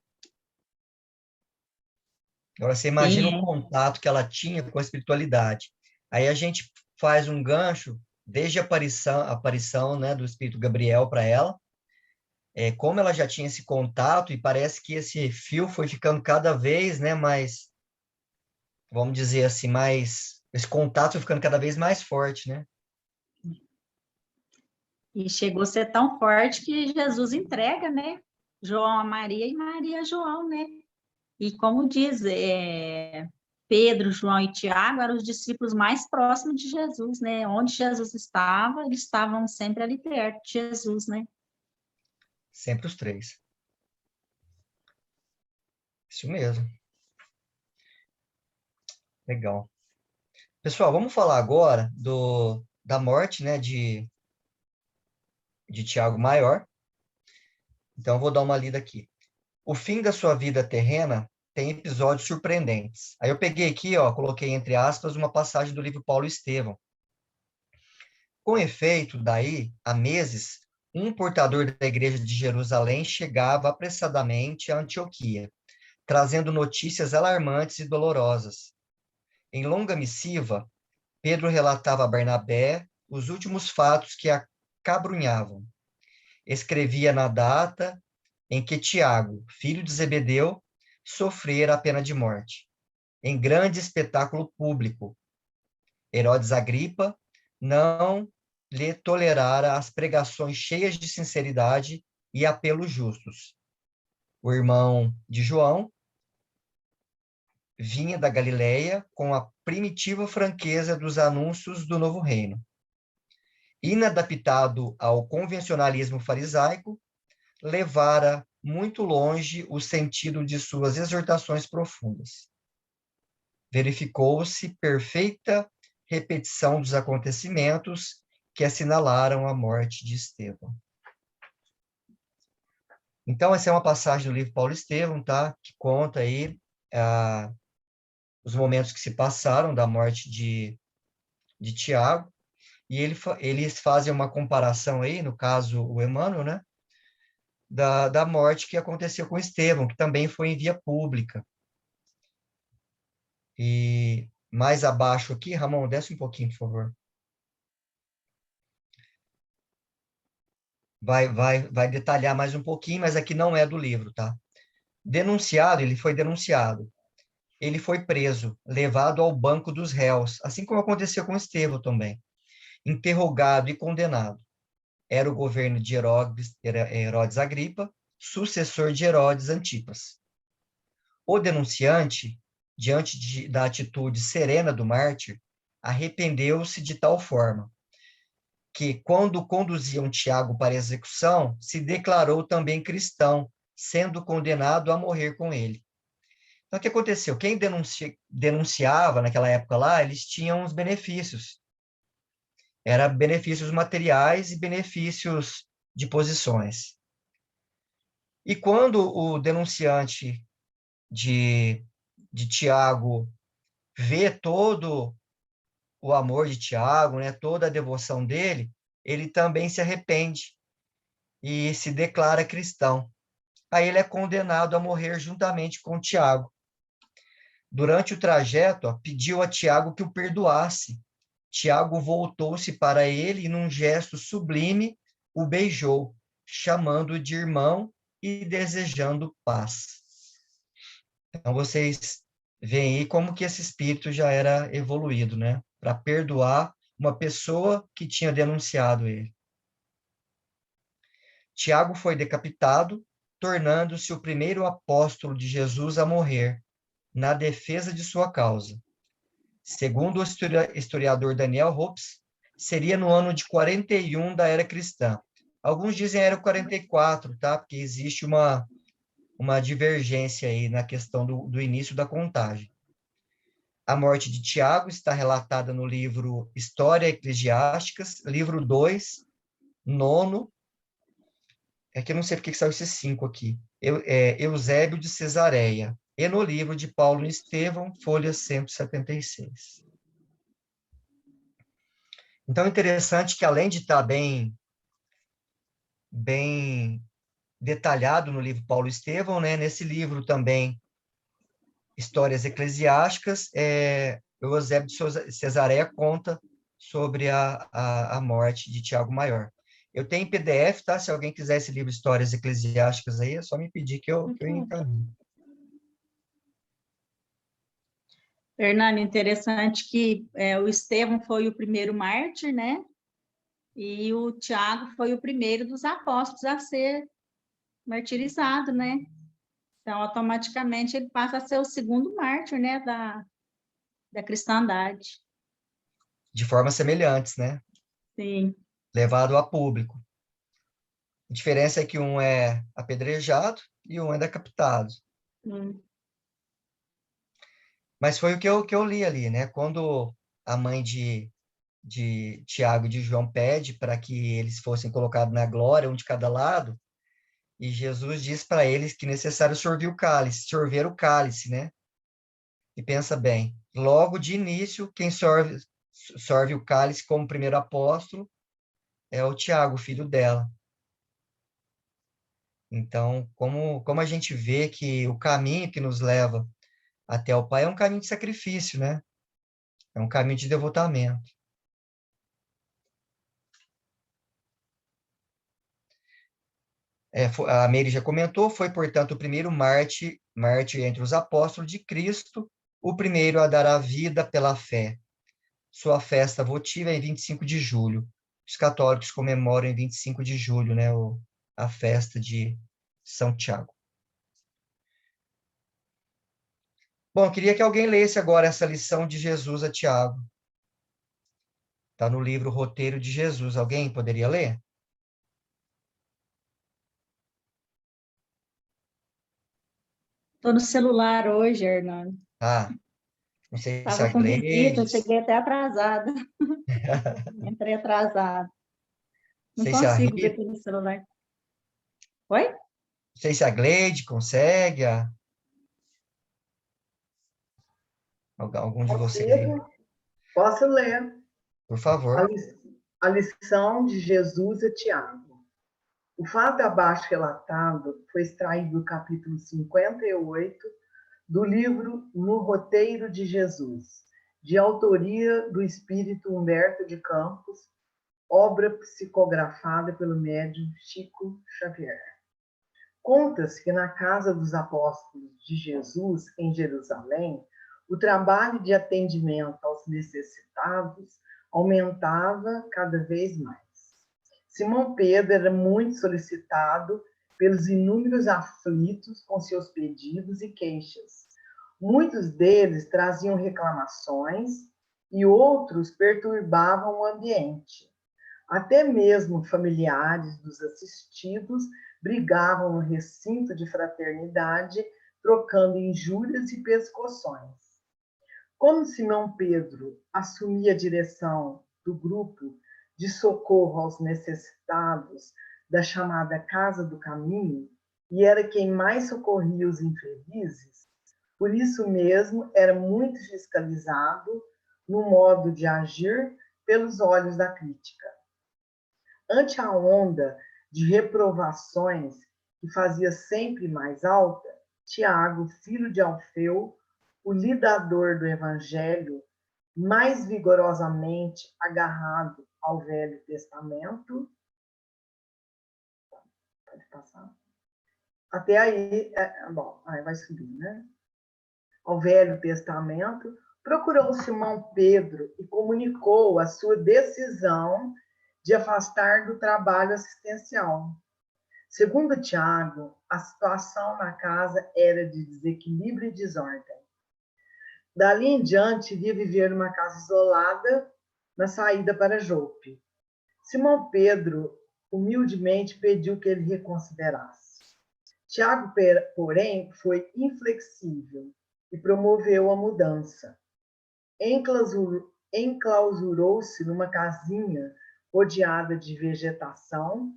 Agora, você imagina o Sim, contato que ela tinha com a espiritualidade. Aí a gente faz um gancho, desde a aparição, né, do Espírito Gabriel para ela, como ela já tinha esse contato, e parece que esse fio foi ficando cada vez, né, mais, vamos dizer assim, esse contato foi ficando cada vez mais forte, né? e chegou a ser tão forte que Jesus entrega, né, João a Maria e Maria a João, né? E como diz, Pedro, João e Tiago eram os discípulos mais próximos de Jesus, né? Onde Jesus estava, eles estavam sempre ali perto de Jesus, né? Sempre os três. Isso mesmo. Legal. Pessoal, vamos falar agora da morte, né, de Tiago Maior. Então, eu vou dar uma lida aqui. O fim da sua vida terrena tem episódios surpreendentes. Aí eu peguei aqui, ó, coloquei entre aspas uma passagem do livro Paulo Estevão. Com efeito, daí, há meses, um portador da igreja de Jerusalém chegava apressadamente a Antioquia, trazendo notícias alarmantes e dolorosas. Em longa missiva, Pedro relatava a Barnabé os últimos fatos que a acabrunhavam. Escrevia na data em que Tiago, filho de Zebedeu, sofrera a pena de morte. Em grande espetáculo público, Herodes Agripa não lhe tolerara as pregações cheias de sinceridade e apelos justos. O irmão de João vinha da Galileia com a primitiva franqueza dos anúncios do novo reino. Inadaptado ao convencionalismo farisaico, levara muito longe o sentido de suas exortações profundas. Verificou-se perfeita repetição dos acontecimentos que assinalaram a morte de Estevão. Então, essa é uma passagem do livro Paulo Estevão, tá? Que conta aí os momentos que se passaram da morte de Tiago, e eles fazem uma comparação aí, no caso, o Emmanuel, né? Da morte que aconteceu com Estevão, que também foi em via pública. E mais abaixo aqui, Ramon, desce um pouquinho, por favor. Vai detalhar mais um pouquinho, mas aqui não é do livro, tá? Denunciado, ele foi denunciado. Ele foi preso, levado ao banco dos réus, assim como aconteceu com Estevão também. Interrogado e condenado. Era o governo de Herodes Agripa, sucessor de Herodes Antipas. O denunciante, diante da atitude serena do mártir, arrependeu-se de tal forma que, quando conduziam Tiago para a execução, se declarou também cristão, sendo condenado a morrer com ele. Então, o que aconteceu? Quem denunciava naquela época lá, eles tinham os benefícios. Era benefícios materiais e benefícios de posições. E quando o denunciante de Tiago vê todo o amor de Tiago, né, toda a devoção dele, ele também se arrepende e se declara cristão. Aí ele é condenado a morrer juntamente com Tiago. Durante o trajeto, pediu a Tiago que o perdoasse. Tiago voltou-se para ele e, num gesto sublime, o beijou, chamando-o de irmão e desejando paz. Então, vocês veem aí como que esse espírito já era evoluído, né? Para perdoar uma pessoa que tinha denunciado ele. Tiago foi decapitado, tornando-se o primeiro apóstolo de Jesus a morrer na defesa de sua causa. Segundo o historiador Daniel Hobbes, seria no ano de 41 da era cristã. Alguns dizem era 44, tá? Porque existe uma divergência aí na questão do início da contagem. A morte de Tiago está relatada no livro História Eclesiásticas, livro 2, 9. É que eu não sei porque que saiu esses 5 aqui. Eusébio de Cesareia. E no livro de Paulo e Estevão, folha 176. Então, é interessante que, além de estar bem detalhado no livro Paulo e Estevão, né, nesse livro também, Histórias Eclesiásticas, o Eusébio de Cesareia conta sobre a morte de Tiago Maior. Eu tenho em PDF, tá? Se alguém quiser esse livro Histórias Eclesiásticas aí, é só me pedir que eu encaminho. Fernando, interessante que o Estevão foi o primeiro mártir, né? E o Tiago foi o primeiro dos apóstolos a ser martirizado, né? Então, automaticamente, ele passa a ser o segundo mártir, né, da cristandade. De formas semelhantes, né? Sim. Levado a público. A diferença é que um é apedrejado e um é decapitado. Mas foi o que eu li ali, né? Quando a mãe de Tiago e de João pede para que eles fossem colocados na glória, um de cada lado, e Jesus diz para eles que é necessário sorver o cálice, né? E pensa bem, logo de início, quem sorve o cálice como primeiro apóstolo é o Tiago, filho dela. Então, como a gente vê que o caminho que nos leva até o Pai é um caminho de sacrifício, né? É um caminho de devotamento. A Meire já comentou, foi, portanto, o primeiro mártir entre os apóstolos de Cristo, o primeiro a dar a vida pela fé. Sua festa votiva é em 25 de julho. Os católicos comemoram em 25 de julho, né, a festa de São Tiago. Bom, queria que alguém lesse agora essa lição de Jesus a Tiago. Está no livro Roteiro de Jesus. Alguém poderia ler? Estou no celular hoje, Hernando. Ah, não sei se Estava a com visita, Gleides, cheguei até atrasada. Entrei atrasada. não Não sei se a consigo ver Rita, pelo celular. Oi? não sei se a Gleide consegue, algum de vocês aí. Posso ler. Por favor. A lição de Jesus a Tiago. O fato abaixo relatado foi extraído do capítulo 58 do livro No Roteiro de Jesus, de autoria do espírito Humberto de Campos, obra psicografada pelo médium Chico Xavier. Conta-se que na casa dos apóstolos de Jesus, em Jerusalém, o trabalho de atendimento aos necessitados aumentava cada vez mais. Simão Pedro era muito solicitado pelos inúmeros aflitos com seus pedidos e queixas. Muitos deles traziam reclamações e outros perturbavam o ambiente. Até mesmo familiares dos assistidos brigavam no recinto de fraternidade, trocando injúrias e pescoções. Como Simão Pedro assumia a direção do grupo de socorro aos necessitados da chamada Casa do Caminho, e era quem mais socorria os infelizes, por isso mesmo era muito fiscalizado no modo de agir pelos olhos da crítica. Ante a onda de reprovações que fazia sempre mais alta, Tiago, filho de Alfeu, o lidador do Evangelho, mais vigorosamente agarrado ao Velho Testamento, pode passar. Até aí, bom, aí vai subir, né? Ao Velho Testamento, procurou Simão Pedro e comunicou a sua decisão de afastar do trabalho assistencial. Segundo Tiago, a situação na casa era de desequilíbrio e desordem. Dali em diante, iria viver numa casa isolada na saída para Jope. Simão Pedro humildemente pediu que ele reconsiderasse. Tiago, porém, foi inflexível e promoveu a mudança. Enclausurou-se numa casinha rodeada de vegetação,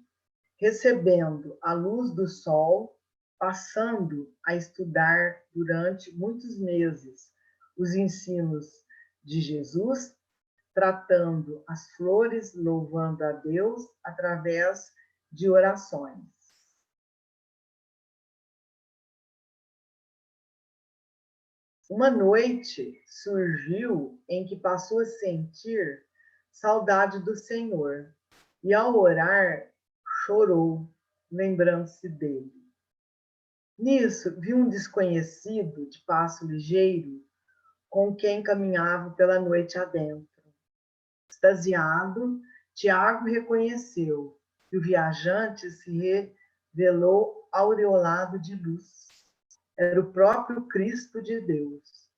recebendo a luz do sol, passando a estudar durante muitos meses os ensinos de Jesus, tratando as flores, louvando a Deus através de orações. Uma noite surgiu em que passou a sentir saudade do Senhor e, ao orar, chorou, lembrando-se dele. Nisso, viu um desconhecido de passo ligeiro com quem caminhava pela noite adentro. Extasiado, Tiago reconheceu que o viajante se revelou aureolado de luz. Era o próprio Cristo de Deus.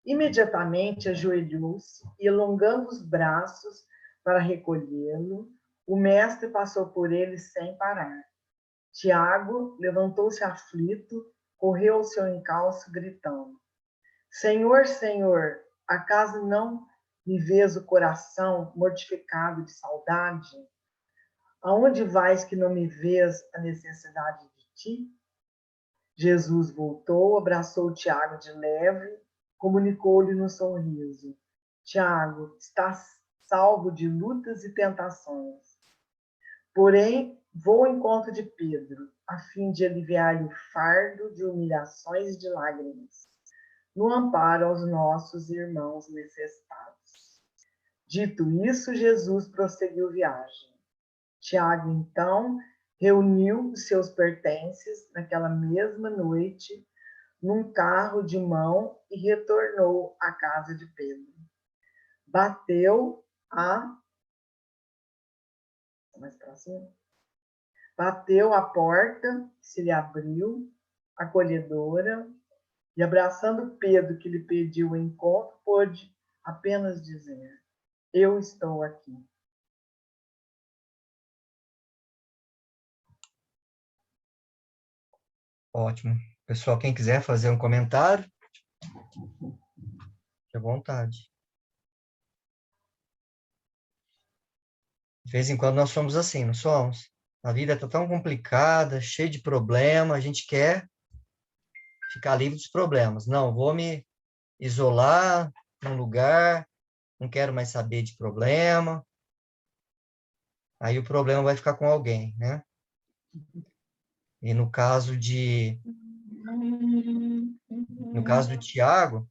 Imediatamente ajoelhou-se e, alongando os braços para recolhê-lo, o mestre passou por ele sem parar. Tiago levantou-se aflito, correu ao seu encalço, gritando: Senhor, Senhor, acaso não me vês o coração mortificado de saudade? Aonde vais que não me vês a necessidade de ti? Jesus voltou, abraçou Tiago de leve, comunicou-lhe no sorriso: Tiago, estás salvo de lutas e tentações. Porém, vou ao encontro de Pedro, a fim de aliviar-lhe o fardo de humilhações e de lágrimas, no amparo aos nossos irmãos necessitados. Dito isso, Jesus prosseguiu viagem. Tiago, então, reuniu seus pertences naquela mesma noite num carro de mão e retornou à casa de Pedro. Bateu a porta, se lhe abriu, acolhedora, e abraçando Pedro, que lhe pediu o encontro, pôde apenas dizer: Eu estou aqui. Ótimo. Pessoal, quem quiser fazer um comentário, fique à vontade. De vez em quando nós somos assim, não somos? A vida está tão complicada, cheia de problema, a gente quer ficar livre dos problemas. Não, vou me isolar num lugar, não quero mais saber de problema. Aí o problema vai ficar com alguém, né? E no caso do Tiago,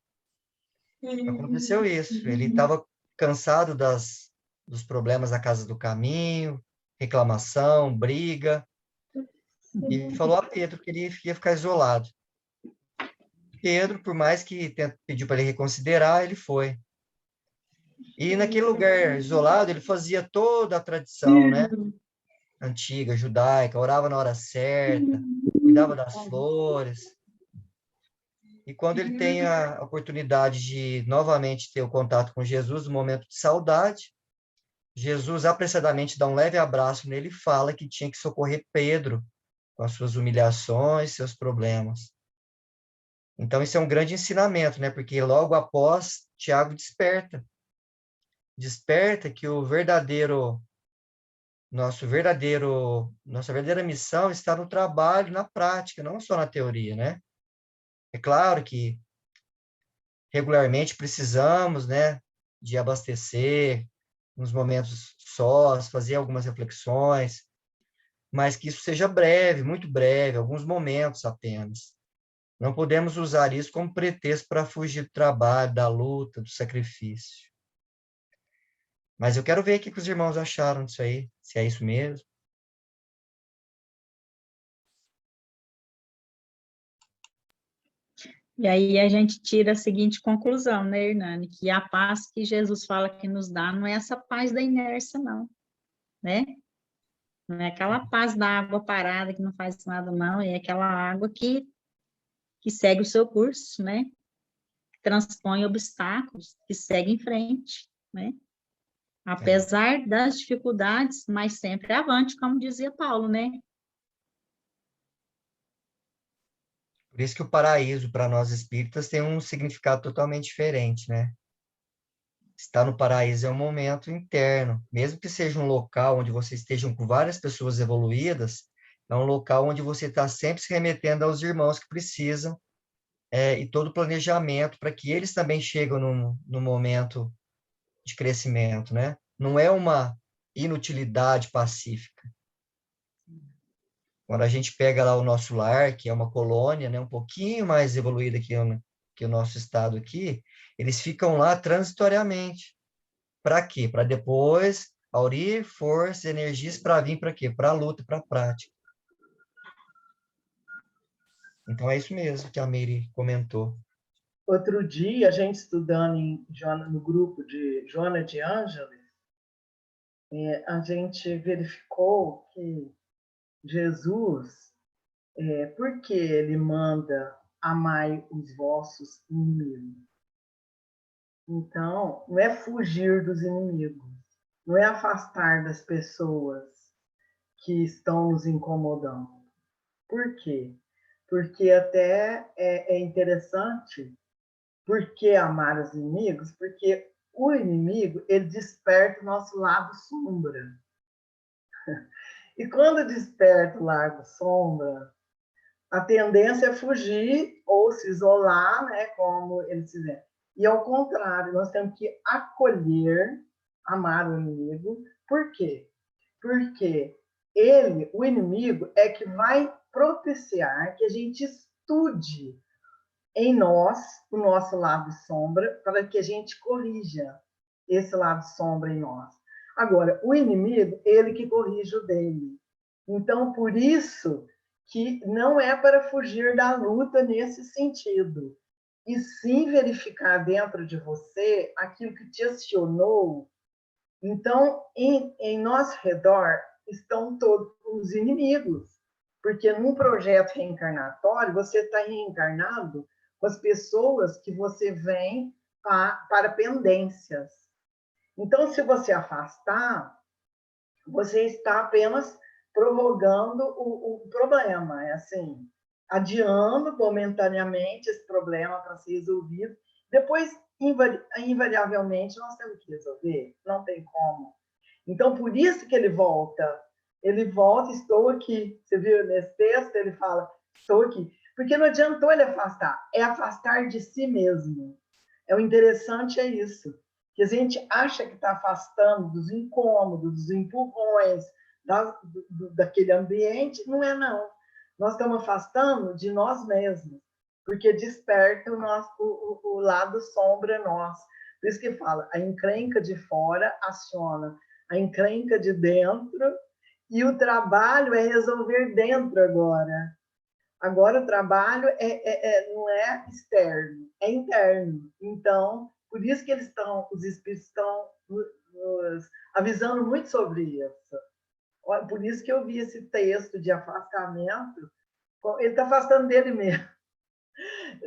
aconteceu isso. Ele estava cansado dos problemas da casa do caminho, reclamação, briga, e falou a Pedro que ele ia ficar isolado. Pedro, por mais que pediu para ele reconsiderar, ele foi. E naquele lugar isolado, ele fazia toda a tradição, né? Antiga, judaica, orava na hora certa, cuidava das flores. E quando ele tem a oportunidade de novamente ter o contato com Jesus, no momento de saudade, Jesus apressadamente dá um leve abraço nele e fala que tinha que socorrer Pedro com as suas humilhações, seus problemas. Então, isso é um grande ensinamento, né? Porque logo após, Tiago desperta. Desperta que nossa verdadeira missão está no trabalho, na prática, não só na teoria, né? É claro que regularmente precisamos, né, de abastecer nos momentos sós, fazer algumas reflexões, mas que isso seja breve, muito breve, alguns momentos apenas. Não podemos usar isso como pretexto para fugir do trabalho, da luta, do sacrifício. Mas eu quero ver o que os irmãos acharam disso aí, se é isso mesmo. E aí a gente tira a seguinte conclusão, né, Hernani? Que a paz que Jesus fala que nos dá não é essa paz da inércia, não, né? Não é aquela paz da água parada que não faz nada, não, é aquela água que segue o seu curso, né? Que transpõe obstáculos, que segue em frente, né? Apesar das dificuldades, mas sempre avante, como dizia Paulo, né? Por isso que o paraíso, para nós espíritas, tem um significado totalmente diferente, né? Estar no paraíso é um momento interno, mesmo que seja um local onde vocês estejam com várias pessoas evoluídas, é um local onde você está sempre se remetendo aos irmãos que precisam, e todo o planejamento para que eles também cheguem no momento de crescimento, né? Não é uma inutilidade pacífica. Quando a gente pega lá o nosso lar, que é uma colônia, né, um pouquinho mais evoluída que o nosso estado aqui, eles ficam lá transitoriamente. Para quê? Para depois aurir forças, energias para vir para quê? Para a luta, para a prática. Então é isso mesmo que a Meire comentou. Outro dia, a gente estudando no grupo de Joana de Ângeles, a gente verificou que Jesus, por que ele manda amai os vossos inimigos? Então, não é fugir dos inimigos, não é afastar das pessoas que estão nos incomodando. Por quê? Porque até é interessante, por que amar os inimigos? Porque o inimigo, ele desperta o nosso lado sombra. E quando desperta o lado sombra, a tendência é fugir ou se isolar, né, como eles fizeram. E ao contrário, nós temos que acolher, amar o inimigo. Por quê? Porque ele, o inimigo, é que vai propiciar que a gente estude em nós o nosso lado sombra para que a gente corrija esse lado sombra em nós. Agora, o inimigo, ele que corrige o dele. Então, por isso que não é para fugir da luta nesse sentido, e sim verificar dentro de você aquilo que te acionou. Então, em nosso redor estão todos os inimigos, porque num projeto reencarnatório, você está reencarnado com as pessoas que você vem para pendências. Então, se você afastar, você está apenas prorrogando o problema, é assim, adiando momentaneamente esse problema para ser resolvido. Depois, invariavelmente, nós temos que resolver, não tem como. Então, por isso que ele volta, estou aqui. Você viu nesse texto, ele fala, estou aqui. Porque não adiantou ele afastar, é afastar de si mesmo. O interessante é isso, que a gente acha que está afastando dos incômodos, dos empurrões, daquele ambiente, não é não. Nós estamos afastando de nós mesmos, porque desperta o lado sombra nosso. Por isso que fala, a encrenca de fora aciona a encrenca de dentro, e o trabalho é resolver dentro agora. Agora o trabalho não é externo, é interno. Então, por isso que os espíritos estão nos avisando muito sobre isso. Por isso que eu vi esse texto de afastamento, ele está afastando dele mesmo.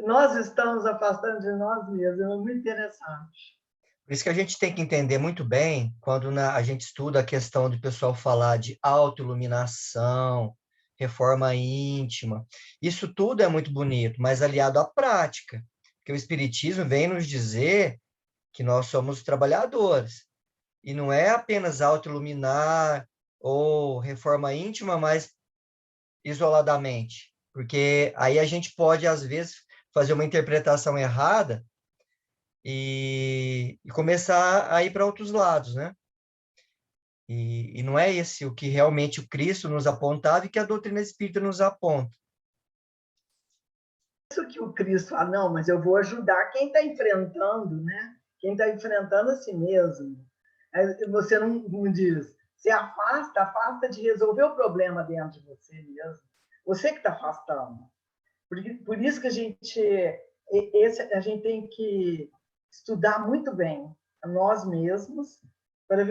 Nós estamos afastando de nós mesmos, é muito interessante. Por isso que a gente tem que entender muito bem, quando a gente estuda a questão do pessoal falar de autoiluminação, reforma íntima. Isso tudo é muito bonito, mas aliado à prática. Porque o Espiritismo vem nos dizer que nós somos trabalhadores. E não é apenas autoiluminar ou reforma íntima, mas isoladamente. Porque aí a gente pode, às vezes, fazer uma interpretação errada e começar a ir para outros lados, né? E não é esse o que realmente o Cristo nos apontava e que a doutrina espírita nos aponta. Isso que o Cristo fala, não, mas eu vou ajudar quem está enfrentando, né? Quem está enfrentando a si mesmo. Você não diz, você afasta de resolver o problema dentro de você mesmo. Você que está afastando. Por isso que a gente tem que estudar muito bem a nós mesmos para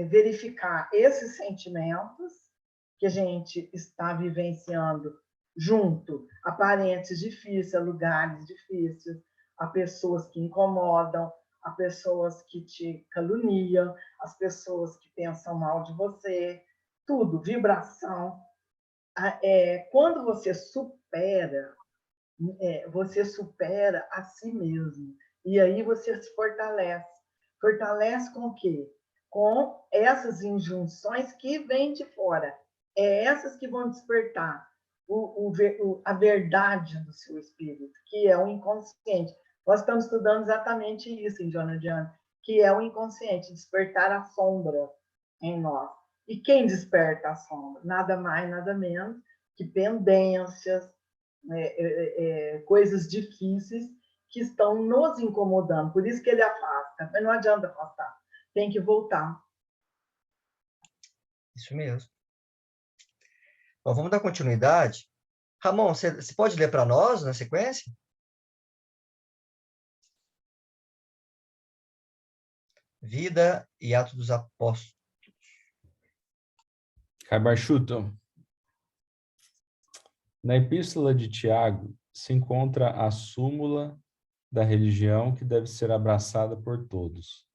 verificar esses sentimentos que a gente está vivenciando junto a parentes difíceis, a lugares difíceis, a pessoas que incomodam, a pessoas que te caluniam, as pessoas que pensam mal de você, tudo, vibração. Quando você supera a si mesmo. E aí você se fortalece. Fortalece com o quê? Com essas injunções que vêm de fora. É essas que vão despertar a verdade do seu espírito, que é o inconsciente. Nós estamos estudando exatamente isso em Joana de Ângeles, que é o inconsciente, despertar a sombra em nós. E quem desperta a sombra? Nada mais, nada menos que pendências, coisas difíceis que estão nos incomodando. Por isso que ele afasta. Mas não adianta afastar. Tem que voltar. Isso mesmo. Bom, vamos dar continuidade. Ramon, você pode ler para nós na sequência? Vida e Atos dos Apóstolos. Cabarchuto. Na Epístola de Tiago se encontra a súmula da religião que deve ser abraçada por todos.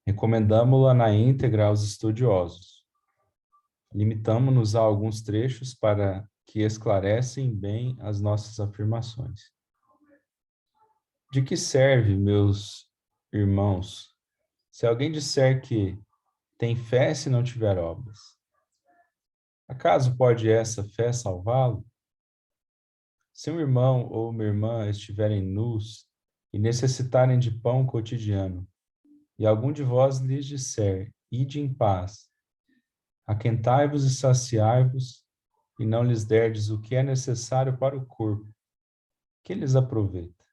Recomendamo-la na íntegra aos estudiosos. Limitamo-nos a alguns trechos para que esclarecem bem as nossas afirmações. De que serve, meus irmãos, se alguém disser que tem fé se não tiver obras? Acaso pode essa fé salvá-lo? Se um irmão ou uma irmã estiverem nus e necessitarem de pão cotidiano, e algum de vós lhes disser, ide em paz, aquentai-vos e saciai-vos, e não lhes derdes o que é necessário para o corpo, que lhes aproveita?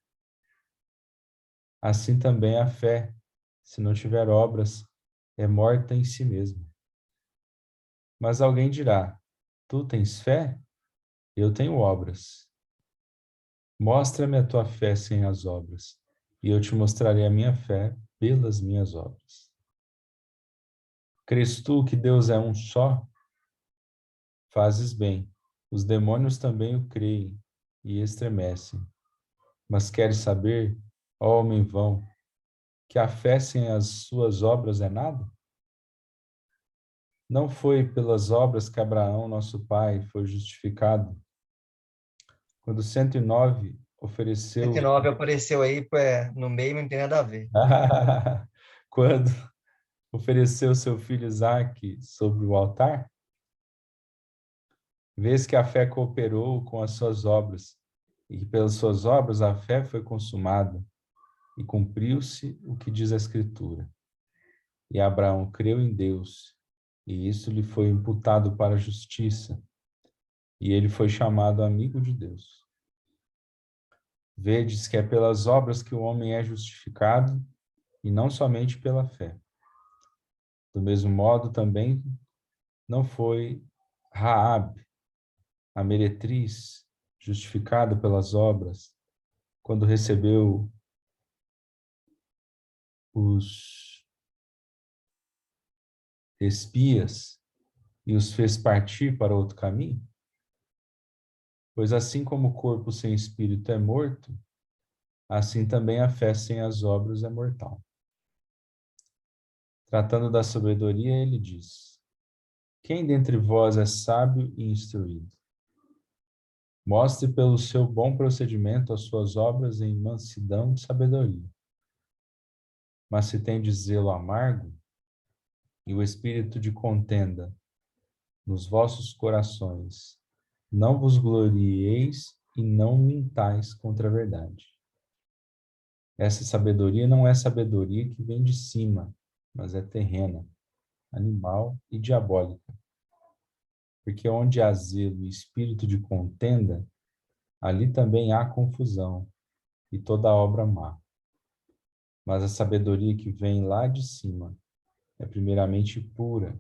Assim também a fé, se não tiver obras, é morta em si mesma. Mas alguém dirá, tu tens fé? Eu tenho obras. Mostra-me a tua fé sem as obras, e eu te mostrarei a minha fé pelas minhas obras. Crês tu que Deus é um só? Fazes bem. Os demônios também o creem e estremecem. Mas queres saber, ó homem vão, que a fé sem as suas obras é nada? Não foi pelas obras que Abraão, nosso pai, foi justificado, quando 109 ofereceu... 109 apareceu aí no meio, não tem nada a ver. Quando ofereceu seu filho Isaque sobre o altar? Vês que a fé cooperou com as suas obras, e que pelas suas obras a fé foi consumada, e cumpriu-se o que diz a Escritura. E Abraão creu em Deus, e isso lhe foi imputado para a justiça, e ele foi chamado amigo de Deus. Vedes que é pelas obras que o homem é justificado, e não somente pela fé. Do mesmo modo também não foi Raabe, a meretriz, justificada pelas obras, quando recebeu os espias e os fez partir para outro caminho? Pois assim como o corpo sem espírito é morto, assim também a fé sem as obras é mortal. Tratando da sabedoria, ele diz: quem dentre vós é sábio e instruído? Mostre pelo seu bom procedimento as suas obras em mansidão e sabedoria. Mas se tem zelo amargo e o espírito de contenda nos vossos corações, não vos glorieis e não mintais contra a verdade. Essa sabedoria não é sabedoria que vem de cima, mas é terrena, animal e diabólica. Porque onde há zelo e espírito de contenda, ali também há confusão e toda obra má. Mas a sabedoria que vem lá de cima é primeiramente pura,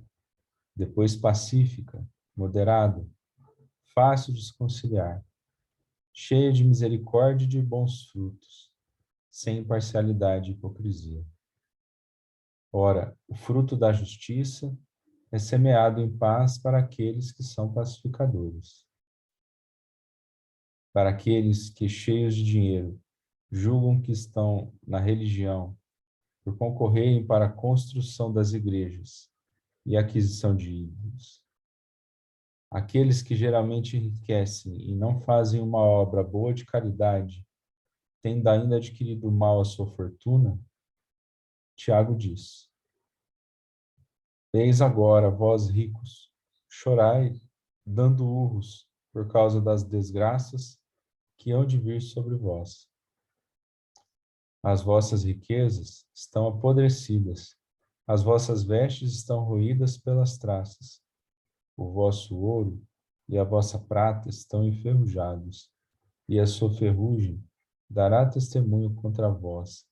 depois pacífica, moderada, fácil de se conciliar, cheia de misericórdia e de bons frutos, sem imparcialidade e hipocrisia. Ora, o fruto da justiça é semeado em paz para aqueles que são pacificadores. Para aqueles que, cheios de dinheiro, julgam que estão na religião por concorrerem para a construção das igrejas e aquisição de ídolos. Aqueles que geralmente enriquecem e não fazem uma obra boa de caridade, tendo ainda adquirido mal a sua fortuna, Tiago diz: eis agora, vós ricos, chorai, dando urros por causa das desgraças que hão de vir sobre vós. As vossas riquezas estão apodrecidas, as vossas vestes estão roídas pelas traças. O vosso ouro e a vossa prata estão enferrujados, e a sua ferrugem dará testemunho contra vós,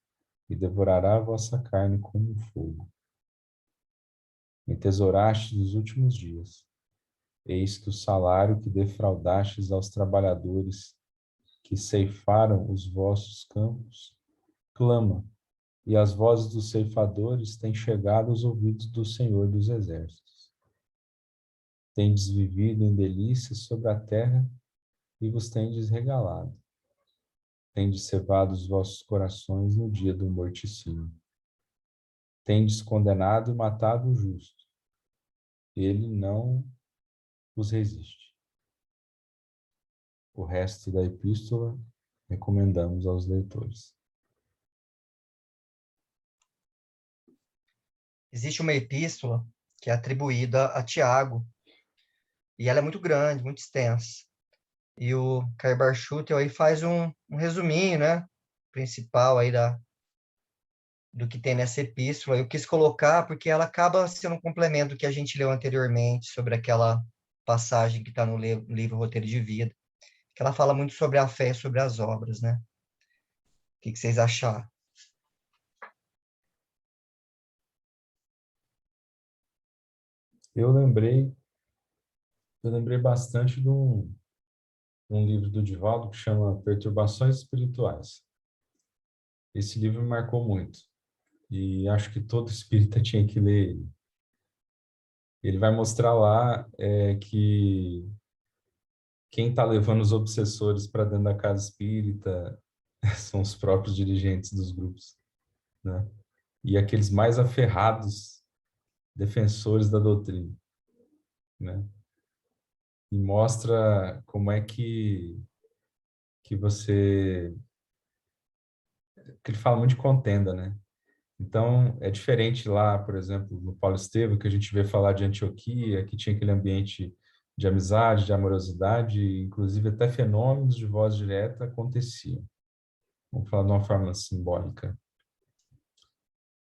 e devorará a vossa carne como um fogo. Entesourastes nos últimos dias. Eis que o salário que defraudastes aos trabalhadores que ceifaram os vossos campos clama, e as vozes dos ceifadores têm chegado aos ouvidos do Senhor dos Exércitos. Tendes vivido em delícias sobre a terra e vos tendes regalado. Tendes cevado os vossos corações no dia do morticínio. Tendes condenado e matado o justo. Ele não vos resiste. O resto da epístola recomendamos aos leitores. Existe uma epístola que é atribuída a Tiago, e ela é muito grande, muito extensa. E o Karbar Schutel aí faz um resuminho, né, principal aí do que tem nessa epístola. Eu quis colocar porque ela acaba sendo um complemento do que a gente leu anteriormente sobre aquela passagem que está no livro Roteiro de Vida, que ela fala muito sobre a fé e sobre as obras, né? O que vocês acharam? Eu lembrei bastante de um livro do Divaldo que chama Perturbações Espirituais. Esse livro me marcou muito e acho que todo espírita tinha que ler ele. Ele vai mostrar lá que quem está levando os obsessores para dentro da casa espírita são os próprios dirigentes dos grupos, né? E aqueles mais aferrados defensores da doutrina, né? E mostra como é que você... que ele fala muito de contenda, né? Então, é diferente lá, por exemplo, no Paulo Estevam, que a gente vê falar de Antioquia, que tinha aquele ambiente de amizade, de amorosidade, inclusive até fenômenos de voz direta aconteciam. Vamos falar de uma forma simbólica.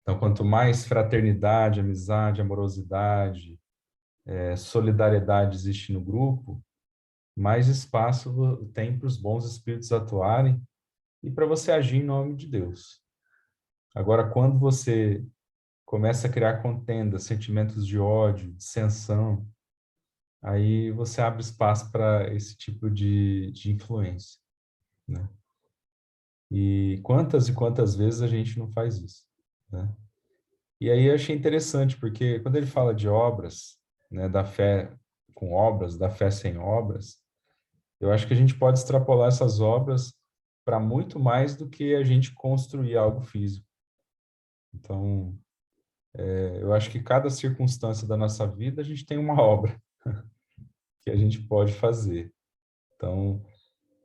Então, quanto mais fraternidade, amizade, amorosidade, solidariedade existe no grupo, mais espaço tem para os bons espíritos atuarem e para você agir em nome de Deus. Agora, quando você começa a criar contenda, sentimentos de ódio, dissensão, aí você abre espaço para esse tipo de influência, né? E quantas vezes a gente não faz isso, né? E aí eu achei interessante, porque quando ele fala de obras, né, da fé com obras, da fé sem obras, eu acho que a gente pode extrapolar essas obras para muito mais do que a gente construir algo físico. Então, Eu acho que cada circunstância da nossa vida, a gente tem uma obra que a gente pode fazer. Então,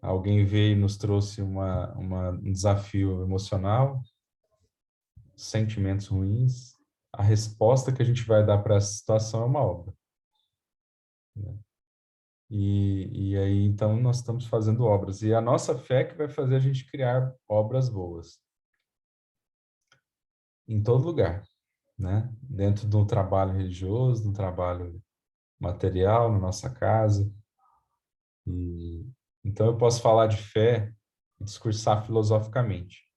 alguém veio e nos trouxe um desafio emocional, sentimentos ruins, a resposta que a gente vai dar para essa situação é uma obra, né? E aí, então, nós estamos fazendo obras. E a nossa fé que vai fazer a gente criar obras boas. Em todo lugar, né? Dentro do trabalho religioso, do trabalho material, na nossa casa. Então, eu posso falar de fé e discursar filosoficamente.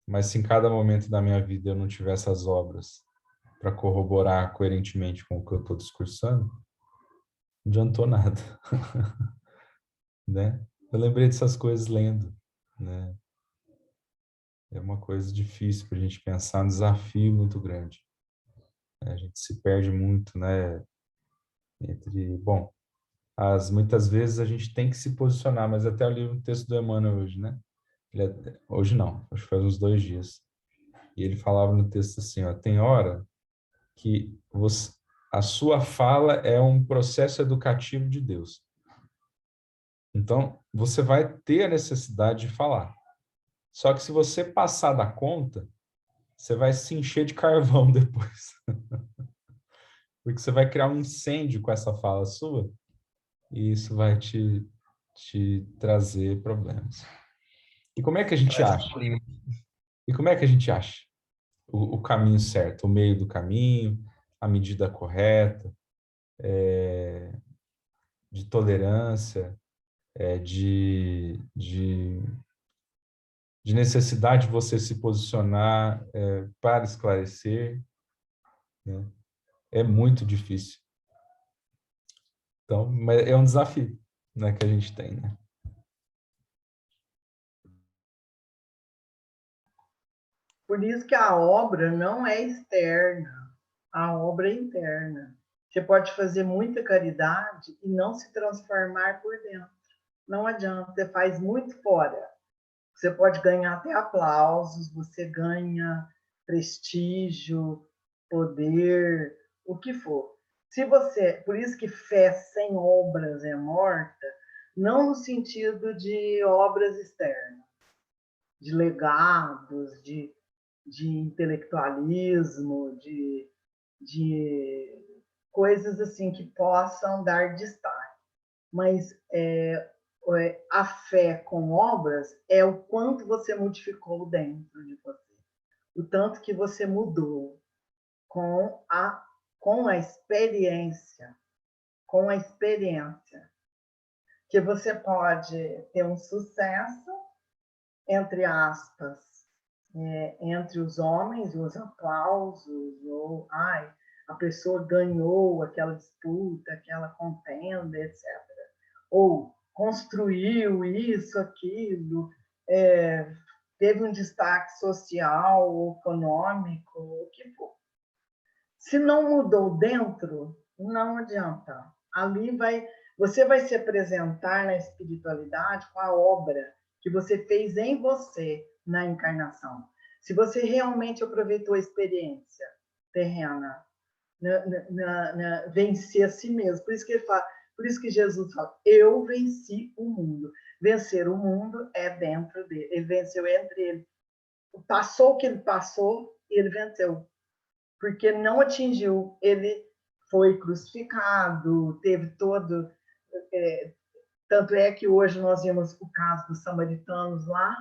Mas se em cada momento da minha vida eu não tiver essas obras para corroborar coerentemente com o que eu estou discursando, não adiantou nada, né? Eu lembrei dessas coisas lendo, né? É uma coisa difícil para a gente pensar, um desafio muito grande. A gente se perde muito, né? Bom, muitas vezes a gente tem que se posicionar, mas até eu li um texto do Emmanuel hoje, né? Hoje não, acho que faz uns 2 dias. E ele falava no texto assim, ó, tem hora que a sua fala é um processo educativo de Deus. Então, você vai ter a necessidade de falar. Só que se você passar da conta, você vai se encher de carvão depois. Porque você vai criar um incêndio com essa fala sua, e isso vai te trazer problemas. E como é que a gente Traz acha? um clima. E como é que a gente acha o caminho certo, o meio do caminho, a medida correta, de tolerância, de necessidade de você se posicionar para esclarecer, né? É muito difícil. Então, mas é um desafio, né, que a gente tem, né? Por isso que a obra não é externa, a obra é interna. Você pode fazer muita caridade e não se transformar por dentro. Não adianta, você faz muito fora. Você pode ganhar até aplausos, você ganha prestígio, poder, o que for. Se você, por isso que fé sem obras é morta, não no sentido de obras externas, de legados, de intelectualismo, de coisas assim que possam dar destaque. Mas a fé com obras é o quanto você modificou dentro de você, o tanto que você mudou com a experiência, com a experiência, que você pode ter um sucesso, entre aspas, entre os homens, os aplausos, ou a pessoa ganhou aquela disputa, aquela contenda, etc. Ou construiu isso, aquilo, teve um destaque social, ou econômico, o que for. Se não mudou dentro, não adianta. Ali você vai se apresentar na espiritualidade com a obra que você fez em você na encarnação. Se você realmente aproveitou a experiência terrena, vencer a si mesmo. Por isso que ele fala, por isso que Jesus fala, eu venci o mundo. Vencer o mundo é dentro dele. Ele venceu entre ele. Passou o que ele passou e ele venceu. Porque não atingiu. Ele foi crucificado, teve todo... tanto é que hoje nós vimos o caso dos samaritanos lá,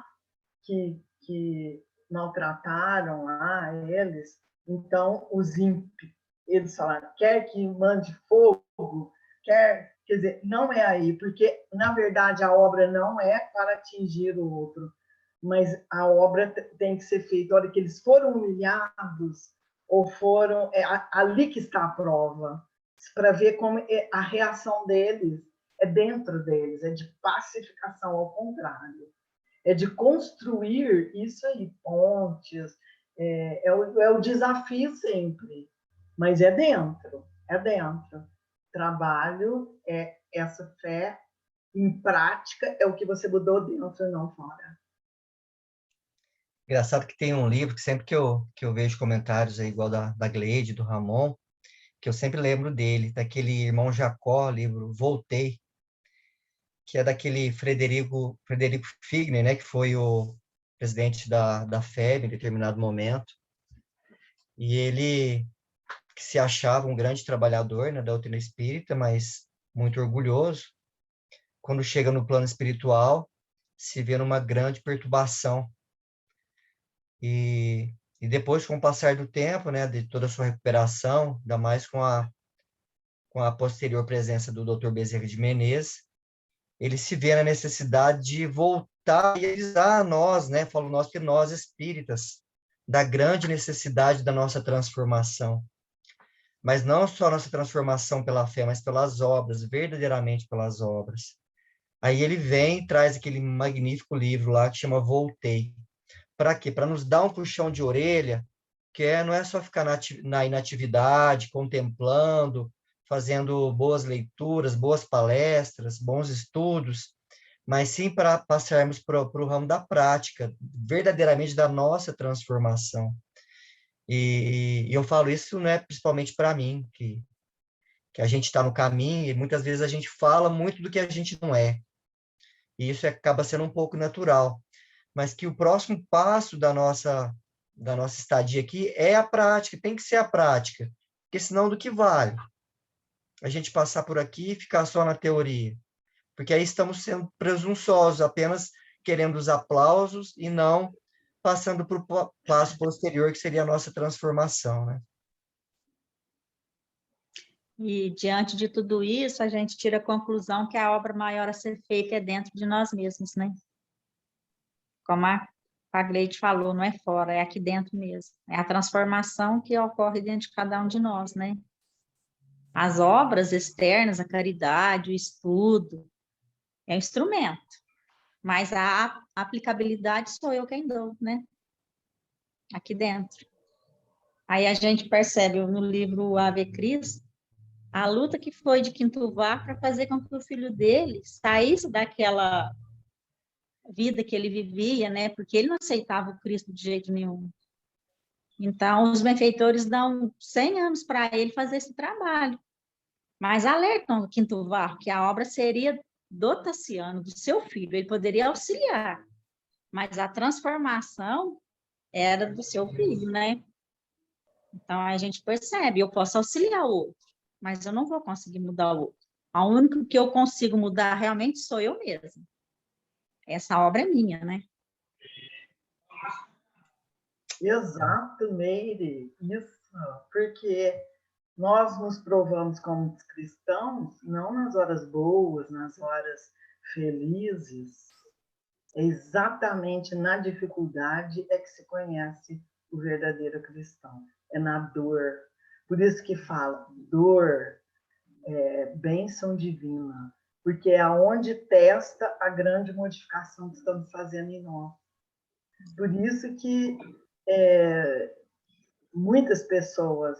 que maltrataram lá eles. Então, os ímpios, eles falaram, quer que mande fogo, quer dizer, não é aí, porque, na verdade, a obra não é para atingir o outro, mas a obra tem que ser feita. A hora que eles foram humilhados, ou foram... ali que está a prova, para ver como a reação deles é dentro deles, é de pacificação, ao contrário. É de construir isso aí, pontes, é o desafio sempre, mas é dentro, é dentro. Trabalho é essa fé em prática, é o que você mudou dentro e não fora. Engraçado que tem um livro que sempre que eu vejo comentários aí, igual da Gleide, do Ramon, que eu sempre lembro dele, daquele irmão Jacó, livro Voltei, que é daquele Frederico Figner, né, que foi o presidente da FEB em determinado momento, e ele que se achava um grande trabalhador, né, da doutrina espírita, mas muito orgulhoso, quando chega no plano espiritual, se vê numa grande perturbação. E depois, com o passar do tempo, né, de toda a sua recuperação, ainda mais com a posterior presença do Dr. Bezerra de Menezes, ele se vê na necessidade de voltar e avisar a nós, né, falo nós que nós espíritas, da grande necessidade da nossa transformação. Mas não só a nossa transformação pela fé, mas pelas obras, verdadeiramente pelas obras. Aí ele vem e traz aquele magnífico livro lá que chama Voltei. Para quê? Para nos dar um puxão de orelha, não é só ficar na inatividade, contemplando, fazendo boas leituras, boas palestras, bons estudos, mas sim para passarmos para o ramo da prática, verdadeiramente da nossa transformação. E eu falo isso não é principalmente para mim, que a gente está no caminho e muitas vezes a gente fala muito do que a gente não é. E isso acaba sendo um pouco natural. Mas que o próximo passo da nossa estadia aqui é a prática, tem que ser a prática. Porque senão do que vale a gente passar por aqui e ficar só na teoria? Porque aí estamos sendo presunçosos, apenas querendo os aplausos e não passando para o passo posterior, que seria a nossa transformação, né? E diante de tudo isso, a gente tira a conclusão que a obra maior a ser feita é dentro de nós mesmos, né? Como a Gleide falou, não é fora, é aqui dentro mesmo. É a transformação que ocorre dentro de cada um de nós, né? As obras externas, a caridade, o estudo, é um instrumento, mas a aplicabilidade sou eu quem dou, né? Aqui dentro. Aí a gente percebe no livro Ave Cristo a luta que foi de Quintuvar para fazer com que o filho dele saísse daquela vida que ele vivia, né? Porque ele não aceitava o Cristo de jeito nenhum. Então, os benfeitores dão 100 anos para ele fazer esse trabalho. Mas alertam o Quintuvar que a obra seria do Tassiano, do seu filho. Ele poderia auxiliar, mas a transformação era do seu filho, né? Então, a gente percebe, eu posso auxiliar o outro, mas eu não vou conseguir mudar o outro. A única que eu consigo mudar realmente sou eu mesma. Essa obra é minha, né? Exato, Meire, isso, porque nós nos provamos como cristãos, não nas horas boas, nas horas felizes, é exatamente na dificuldade é que se conhece o verdadeiro cristão, é na dor. Por isso que fala, dor é bênção divina, porque é aonde testa a grande modificação que estamos fazendo em nós. Por isso que muitas pessoas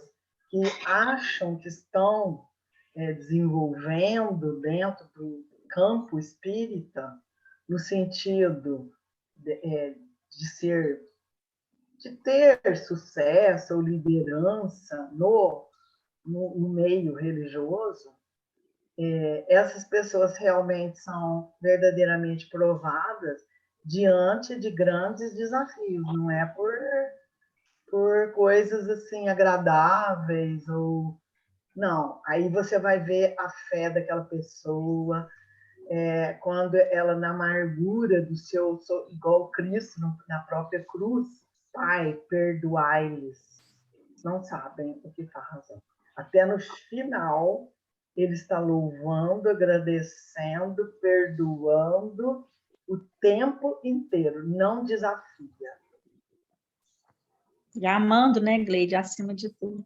que acham que estão desenvolvendo dentro do campo espírita, no sentido de ter sucesso ou liderança no meio religioso, essas pessoas realmente são verdadeiramente provadas diante de grandes desafios, não é por coisas assim agradáveis ou não. Aí você vai ver a fé daquela pessoa quando ela na amargura do seu igual Cristo na própria cruz, Pai, perdoai-lhes, não sabem o que fazem. Até no final ele está louvando, agradecendo, perdoando o tempo inteiro, não desafia. E amando, né, Gleide, acima de tudo.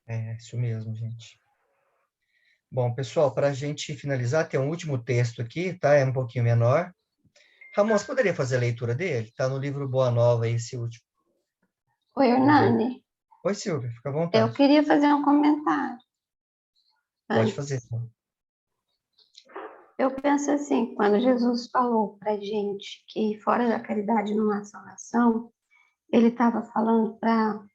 É isso mesmo, gente. Bom, pessoal, para a gente finalizar, tem um último texto aqui, tá? É um pouquinho menor. Ramon, você poderia fazer a leitura dele? Está no livro Boa Nova, esse último. Oi, Hernani. Oi, Silvia, fica à Eu vontade. queria fazer um comentário. Pode fazer. Eu penso assim, quando Jesus falou para gente que fora da caridade não há salvação, ele estava falando para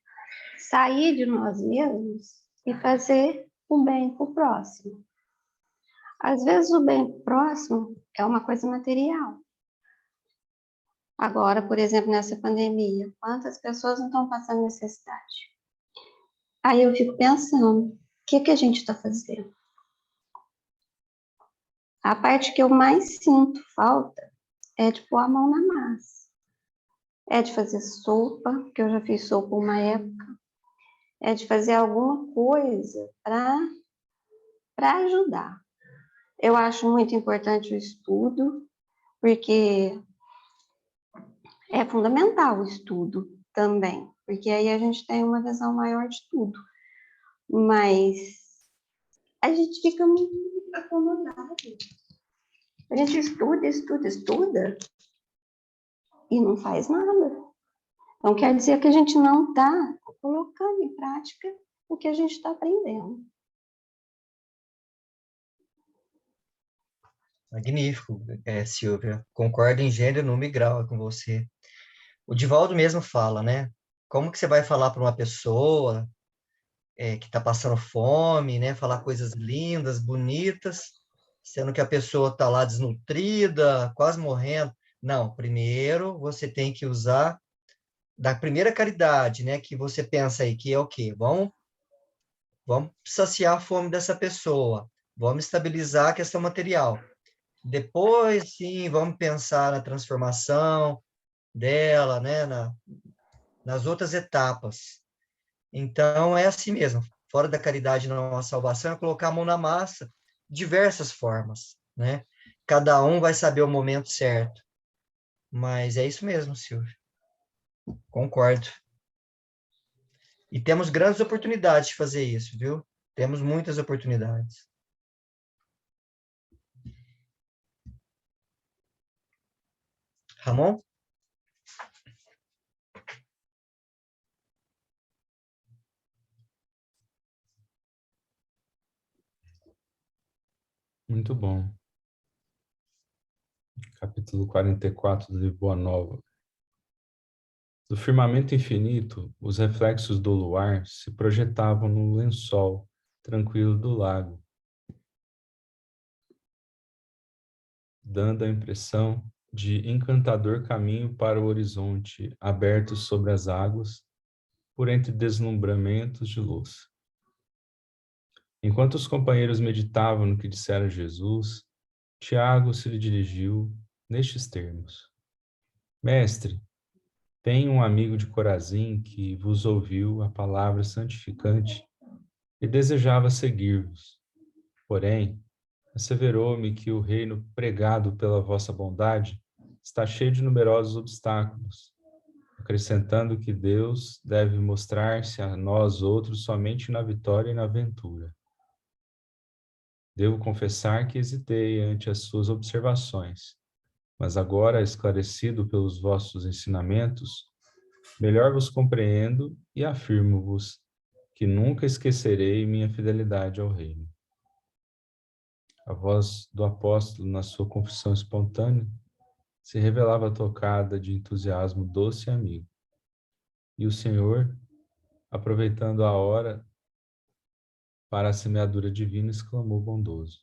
sair de nós mesmos e fazer o bem para o próximo. Às vezes o bem pro próximo é uma coisa material. Agora, por exemplo, nessa pandemia, quantas pessoas não estão passando necessidade? Aí eu fico pensando, o que a gente está fazendo? A parte que eu mais sinto falta é de pôr a mão na massa. É de fazer sopa, que eu já fiz sopa uma época. É de fazer alguma coisa para ajudar. Eu acho muito importante o estudo, porque é fundamental o estudo também, porque aí a gente tem uma visão maior de tudo. Mas a gente fica muito acomodado. A gente estuda e não faz nada. Então quer dizer que a gente não está colocando em prática o que a gente está aprendendo. Magnífico, Silvia. Concordo em gênero, número e grau com você. O Divaldo mesmo fala, né? Como que você vai falar para uma pessoa que está passando fome, né? Falar coisas lindas, bonitas, sendo que a pessoa está lá desnutrida, quase morrendo. Não, primeiro você tem que usar da primeira caridade, né? Que você pensa aí que é o quê? Vamos saciar a fome dessa pessoa, vamos estabilizar a questão material. Depois, sim, vamos pensar na transformação dela, né? Nas outras etapas. Então, é assim mesmo. Fora da caridade não há salvação, é colocar a mão na massa, diversas formas, né? Cada um vai saber o momento certo. Mas é isso mesmo, Silvio. Concordo. E temos grandes oportunidades de fazer isso, viu? Temos muitas oportunidades. Ramon? Muito bom. Capítulo 44 do livro Boa Nova. Do firmamento infinito, os reflexos do luar se projetavam no lençol tranquilo do lago, dando a impressão de encantador caminho para o horizonte aberto sobre as águas, por entre deslumbramentos de luz. Enquanto os companheiros meditavam no que dissera Jesus, Tiago se lhe dirigiu nestes termos: Mestre, tenho um amigo de Corazim que vos ouviu a palavra santificante e desejava seguir-vos. Porém, asseverou-me que o reino pregado pela vossa bondade está cheio de numerosos obstáculos, acrescentando que Deus deve mostrar-se a nós outros somente na vitória e na ventura. Devo confessar que hesitei ante as suas observações, mas agora, esclarecido pelos vossos ensinamentos, melhor vos compreendo e afirmo-vos que nunca esquecerei minha fidelidade ao reino. A voz do apóstolo, na sua confissão espontânea, se revelava tocada de entusiasmo doce e amigo. E o Senhor, aproveitando a hora para a semeadura divina, exclamou bondoso: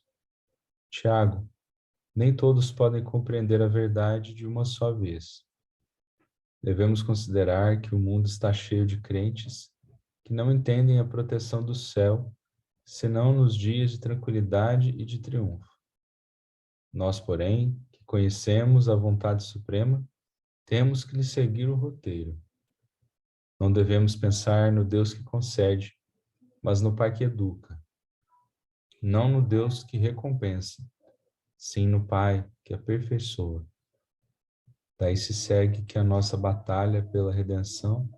Tiago, nem todos podem compreender a verdade de uma só vez. Devemos considerar que o mundo está cheio de crentes que não entendem a proteção do céu, senão nos dias de tranquilidade e de triunfo. Nós, porém, que conhecemos a vontade suprema, temos que lhe seguir o roteiro. Não devemos pensar no Deus que concede, mas no Pai que educa. Não no Deus que recompensa, sim no Pai que aperfeiçoa. Daí se segue que a nossa batalha pela redenção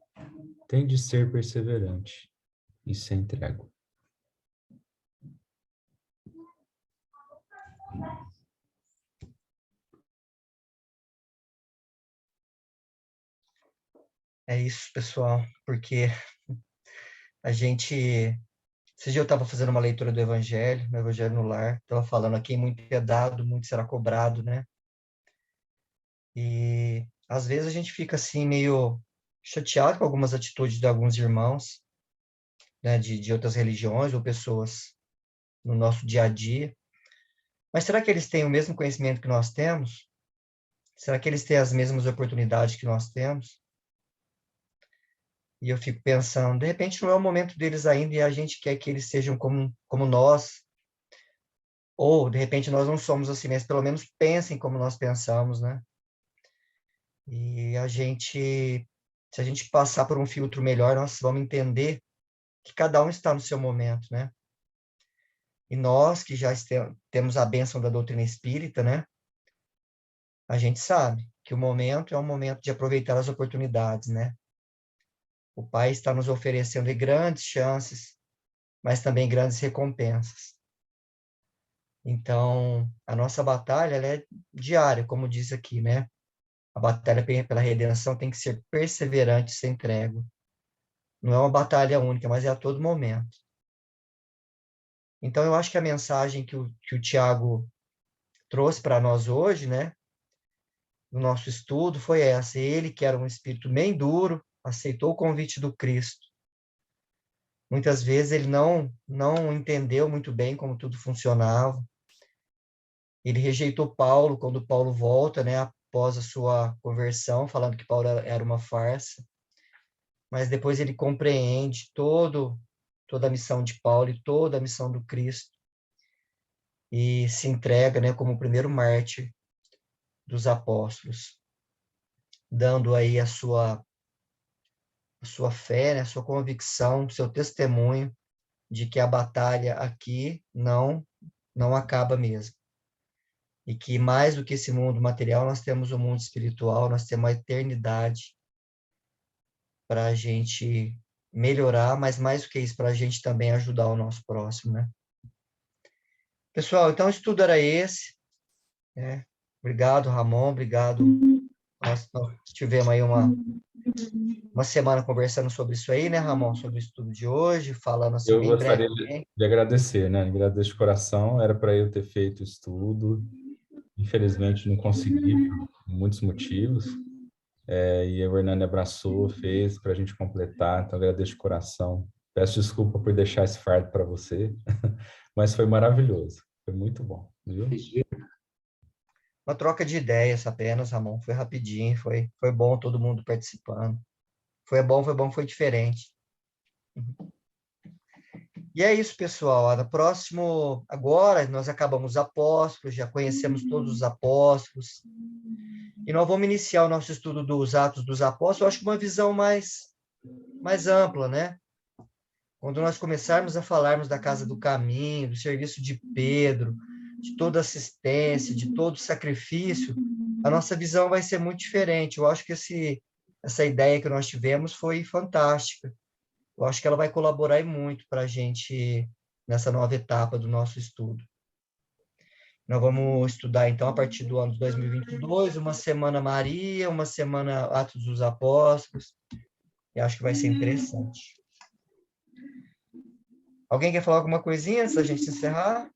tem de ser perseverante e sem trégua. É isso, pessoal, porque a gente Esse dia eu estava fazendo uma leitura do Evangelho, no Evangelho no Lar, estava falando aqui, muito é dado, muito será cobrado, né? E às vezes a gente fica assim meio chateado com algumas atitudes de alguns irmãos, né, de outras religiões ou pessoas no nosso dia a dia. Mas será que eles têm o mesmo conhecimento que nós temos? Será que eles têm as mesmas oportunidades que nós temos? E eu fico pensando, de repente não é o momento deles ainda e a gente quer que eles sejam como nós, ou de repente nós não somos assim, mas pelo menos pensem como nós pensamos, né? E se a gente passar por um filtro melhor, nós vamos entender que cada um está no seu momento, né? E nós que já temos a bênção da doutrina espírita, né? A gente sabe que o momento é um momento de aproveitar as oportunidades, né? O Pai está nos oferecendo grandes chances, mas também grandes recompensas. Então, a nossa batalha, ela é diária, como diz aqui, né? A batalha pela redenção tem que ser perseverante, sem trégua. Não é uma batalha única, mas é a todo momento. Então, eu acho que a mensagem que o Tiago trouxe para nós hoje, né? No nosso estudo, foi essa. Ele, que era um espírito bem duro, aceitou o convite do Cristo. Muitas vezes ele não entendeu muito bem como tudo funcionava. Ele rejeitou Paulo quando Paulo volta, né, após a sua conversão, falando que Paulo era uma farsa. Mas depois ele compreende toda a missão de Paulo e toda a missão do Cristo e se entrega, né, como o primeiro mártir dos apóstolos, dando aí a sua fé, né, a sua convicção, o seu testemunho de que a batalha aqui não acaba mesmo. E que mais do que esse mundo material, nós temos o mundo espiritual, nós temos a eternidade para a gente melhorar, mas mais do que isso, para a gente também ajudar o nosso próximo, né? Pessoal, então o estudo era esse, né? Obrigado, Ramon, obrigado. Nós tivemos aí uma semana conversando sobre isso aí, né, Ramon? Sobre o estudo de hoje, falando assim Eu bem gostaria brevemente. de agradecer, né? Agradeço de coração. Era para eu ter feito o estudo. Infelizmente, não consegui, por muitos motivos. E a Hernani abraçou, fez para a gente completar. Então, agradeço de coração. Peço desculpa por deixar esse fardo para você, mas foi maravilhoso. Foi muito bom, viu? Uma troca de ideias apenas, Ramon. Foi rapidinho, foi bom todo mundo participando. Foi bom, foi diferente. E é isso, pessoal. No próximo, agora, nós acabamos os apóstolos, já conhecemos todos os apóstolos. E nós vamos iniciar o nosso estudo dos Atos dos Apóstolos, eu acho que uma visão mais ampla, né? Quando nós começarmos a falarmos da Casa do Caminho, do serviço de Pedro, de toda assistência, de todo sacrifício, a nossa visão vai ser muito diferente. Eu acho que essa ideia que nós tivemos foi fantástica. Eu acho que ela vai colaborar muito para a gente nessa nova etapa do nosso estudo. Nós vamos estudar, então, a partir do ano de 2022, uma semana Maria, uma semana Atos dos Apóstolos, e acho que vai ser interessante. Alguém quer falar alguma coisinha antes da gente encerrar?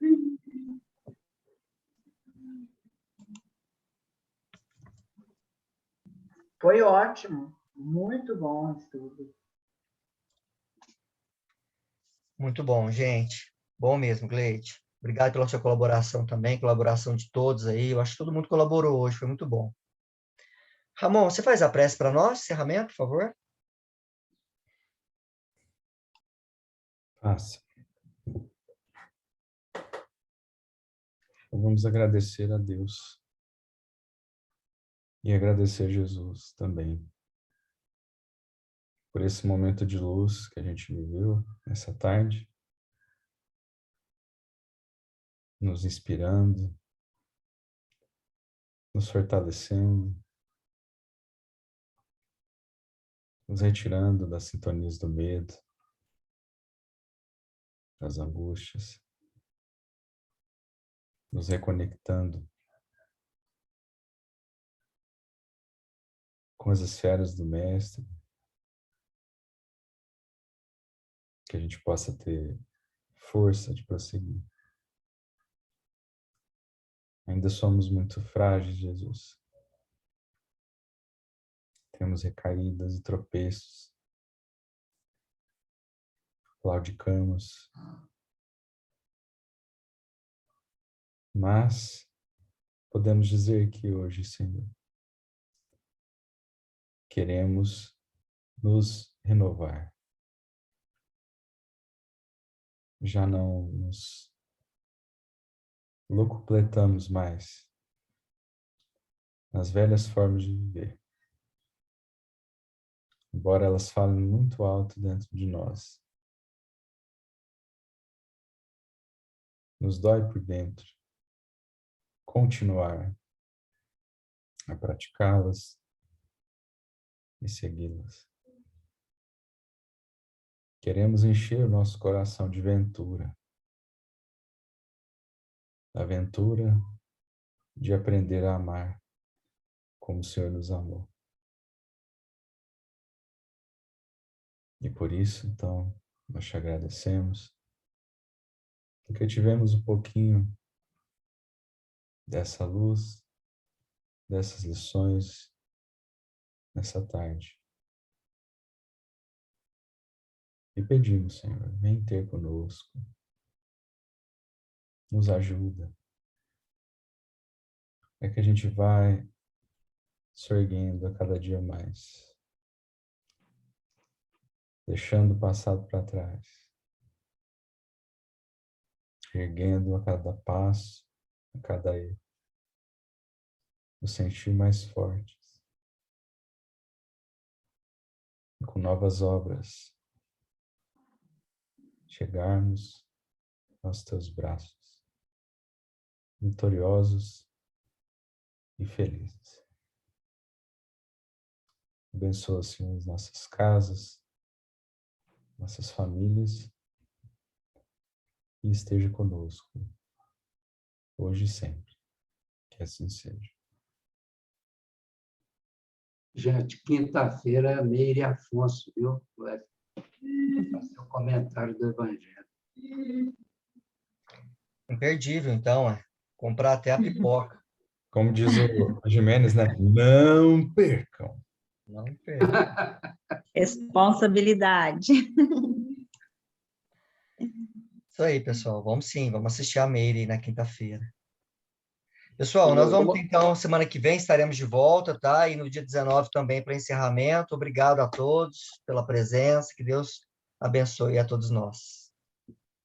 Foi ótimo, muito bom o estudo. Muito bom, gente. Bom mesmo, Gleide. Obrigado pela sua colaboração também, colaboração de todos aí. Eu acho que todo mundo colaborou hoje, foi muito bom. Ramon, você faz a prece para nós, encerramento, por favor? Fácil. Então, vamos agradecer a Deus e agradecer a Jesus também por esse momento de luz que a gente viveu essa tarde, nos inspirando, nos fortalecendo, nos retirando das sintonias do medo, das angústias, nos reconectando com as esferas do Mestre, que a gente possa ter força de prosseguir. Ainda somos muito frágeis, Jesus. Temos recaídas e tropeços. Claudicamos. Mas podemos dizer que hoje, Senhor, queremos nos renovar. Já não nos locupletamos mais nas velhas formas de viver, embora elas falem muito alto dentro de nós. Nos dói por dentro continuar a praticá-las e segui-las. Queremos encher o nosso coração de ventura. A aventura de aprender a amar como o Senhor nos amou. E por isso, então, nós te agradecemos, porque tivemos um pouquinho dessa luz, dessas lições, nessa tarde. E pedimos, Senhor, vem ter conosco, nos ajuda, é que a gente vai se erguendo a cada dia mais, deixando o passado para trás, erguendo a cada passo, a cada erro, nos sentir mais fortes, e com novas obras, chegarmos aos teus braços, vitoriosos e felizes. Abençoa, Senhor, as nossas casas, nossas famílias, e esteja conosco, hoje e sempre. Que assim seja. Gente, quinta-feira, Meire Afonso, viu? Vai fazer o comentário do Evangelho. Imperdível, então, comprar até a pipoca. Como diz o Jimenez, né? Não percam. Não perca. Responsabilidade. Isso aí, pessoal. Vamos sim, vamos assistir a Meire na quinta-feira. Pessoal, nós vamos então, semana que vem estaremos de volta, tá? E no dia 19 também para encerramento. Obrigado a todos pela presença. Que Deus abençoe a todos nós.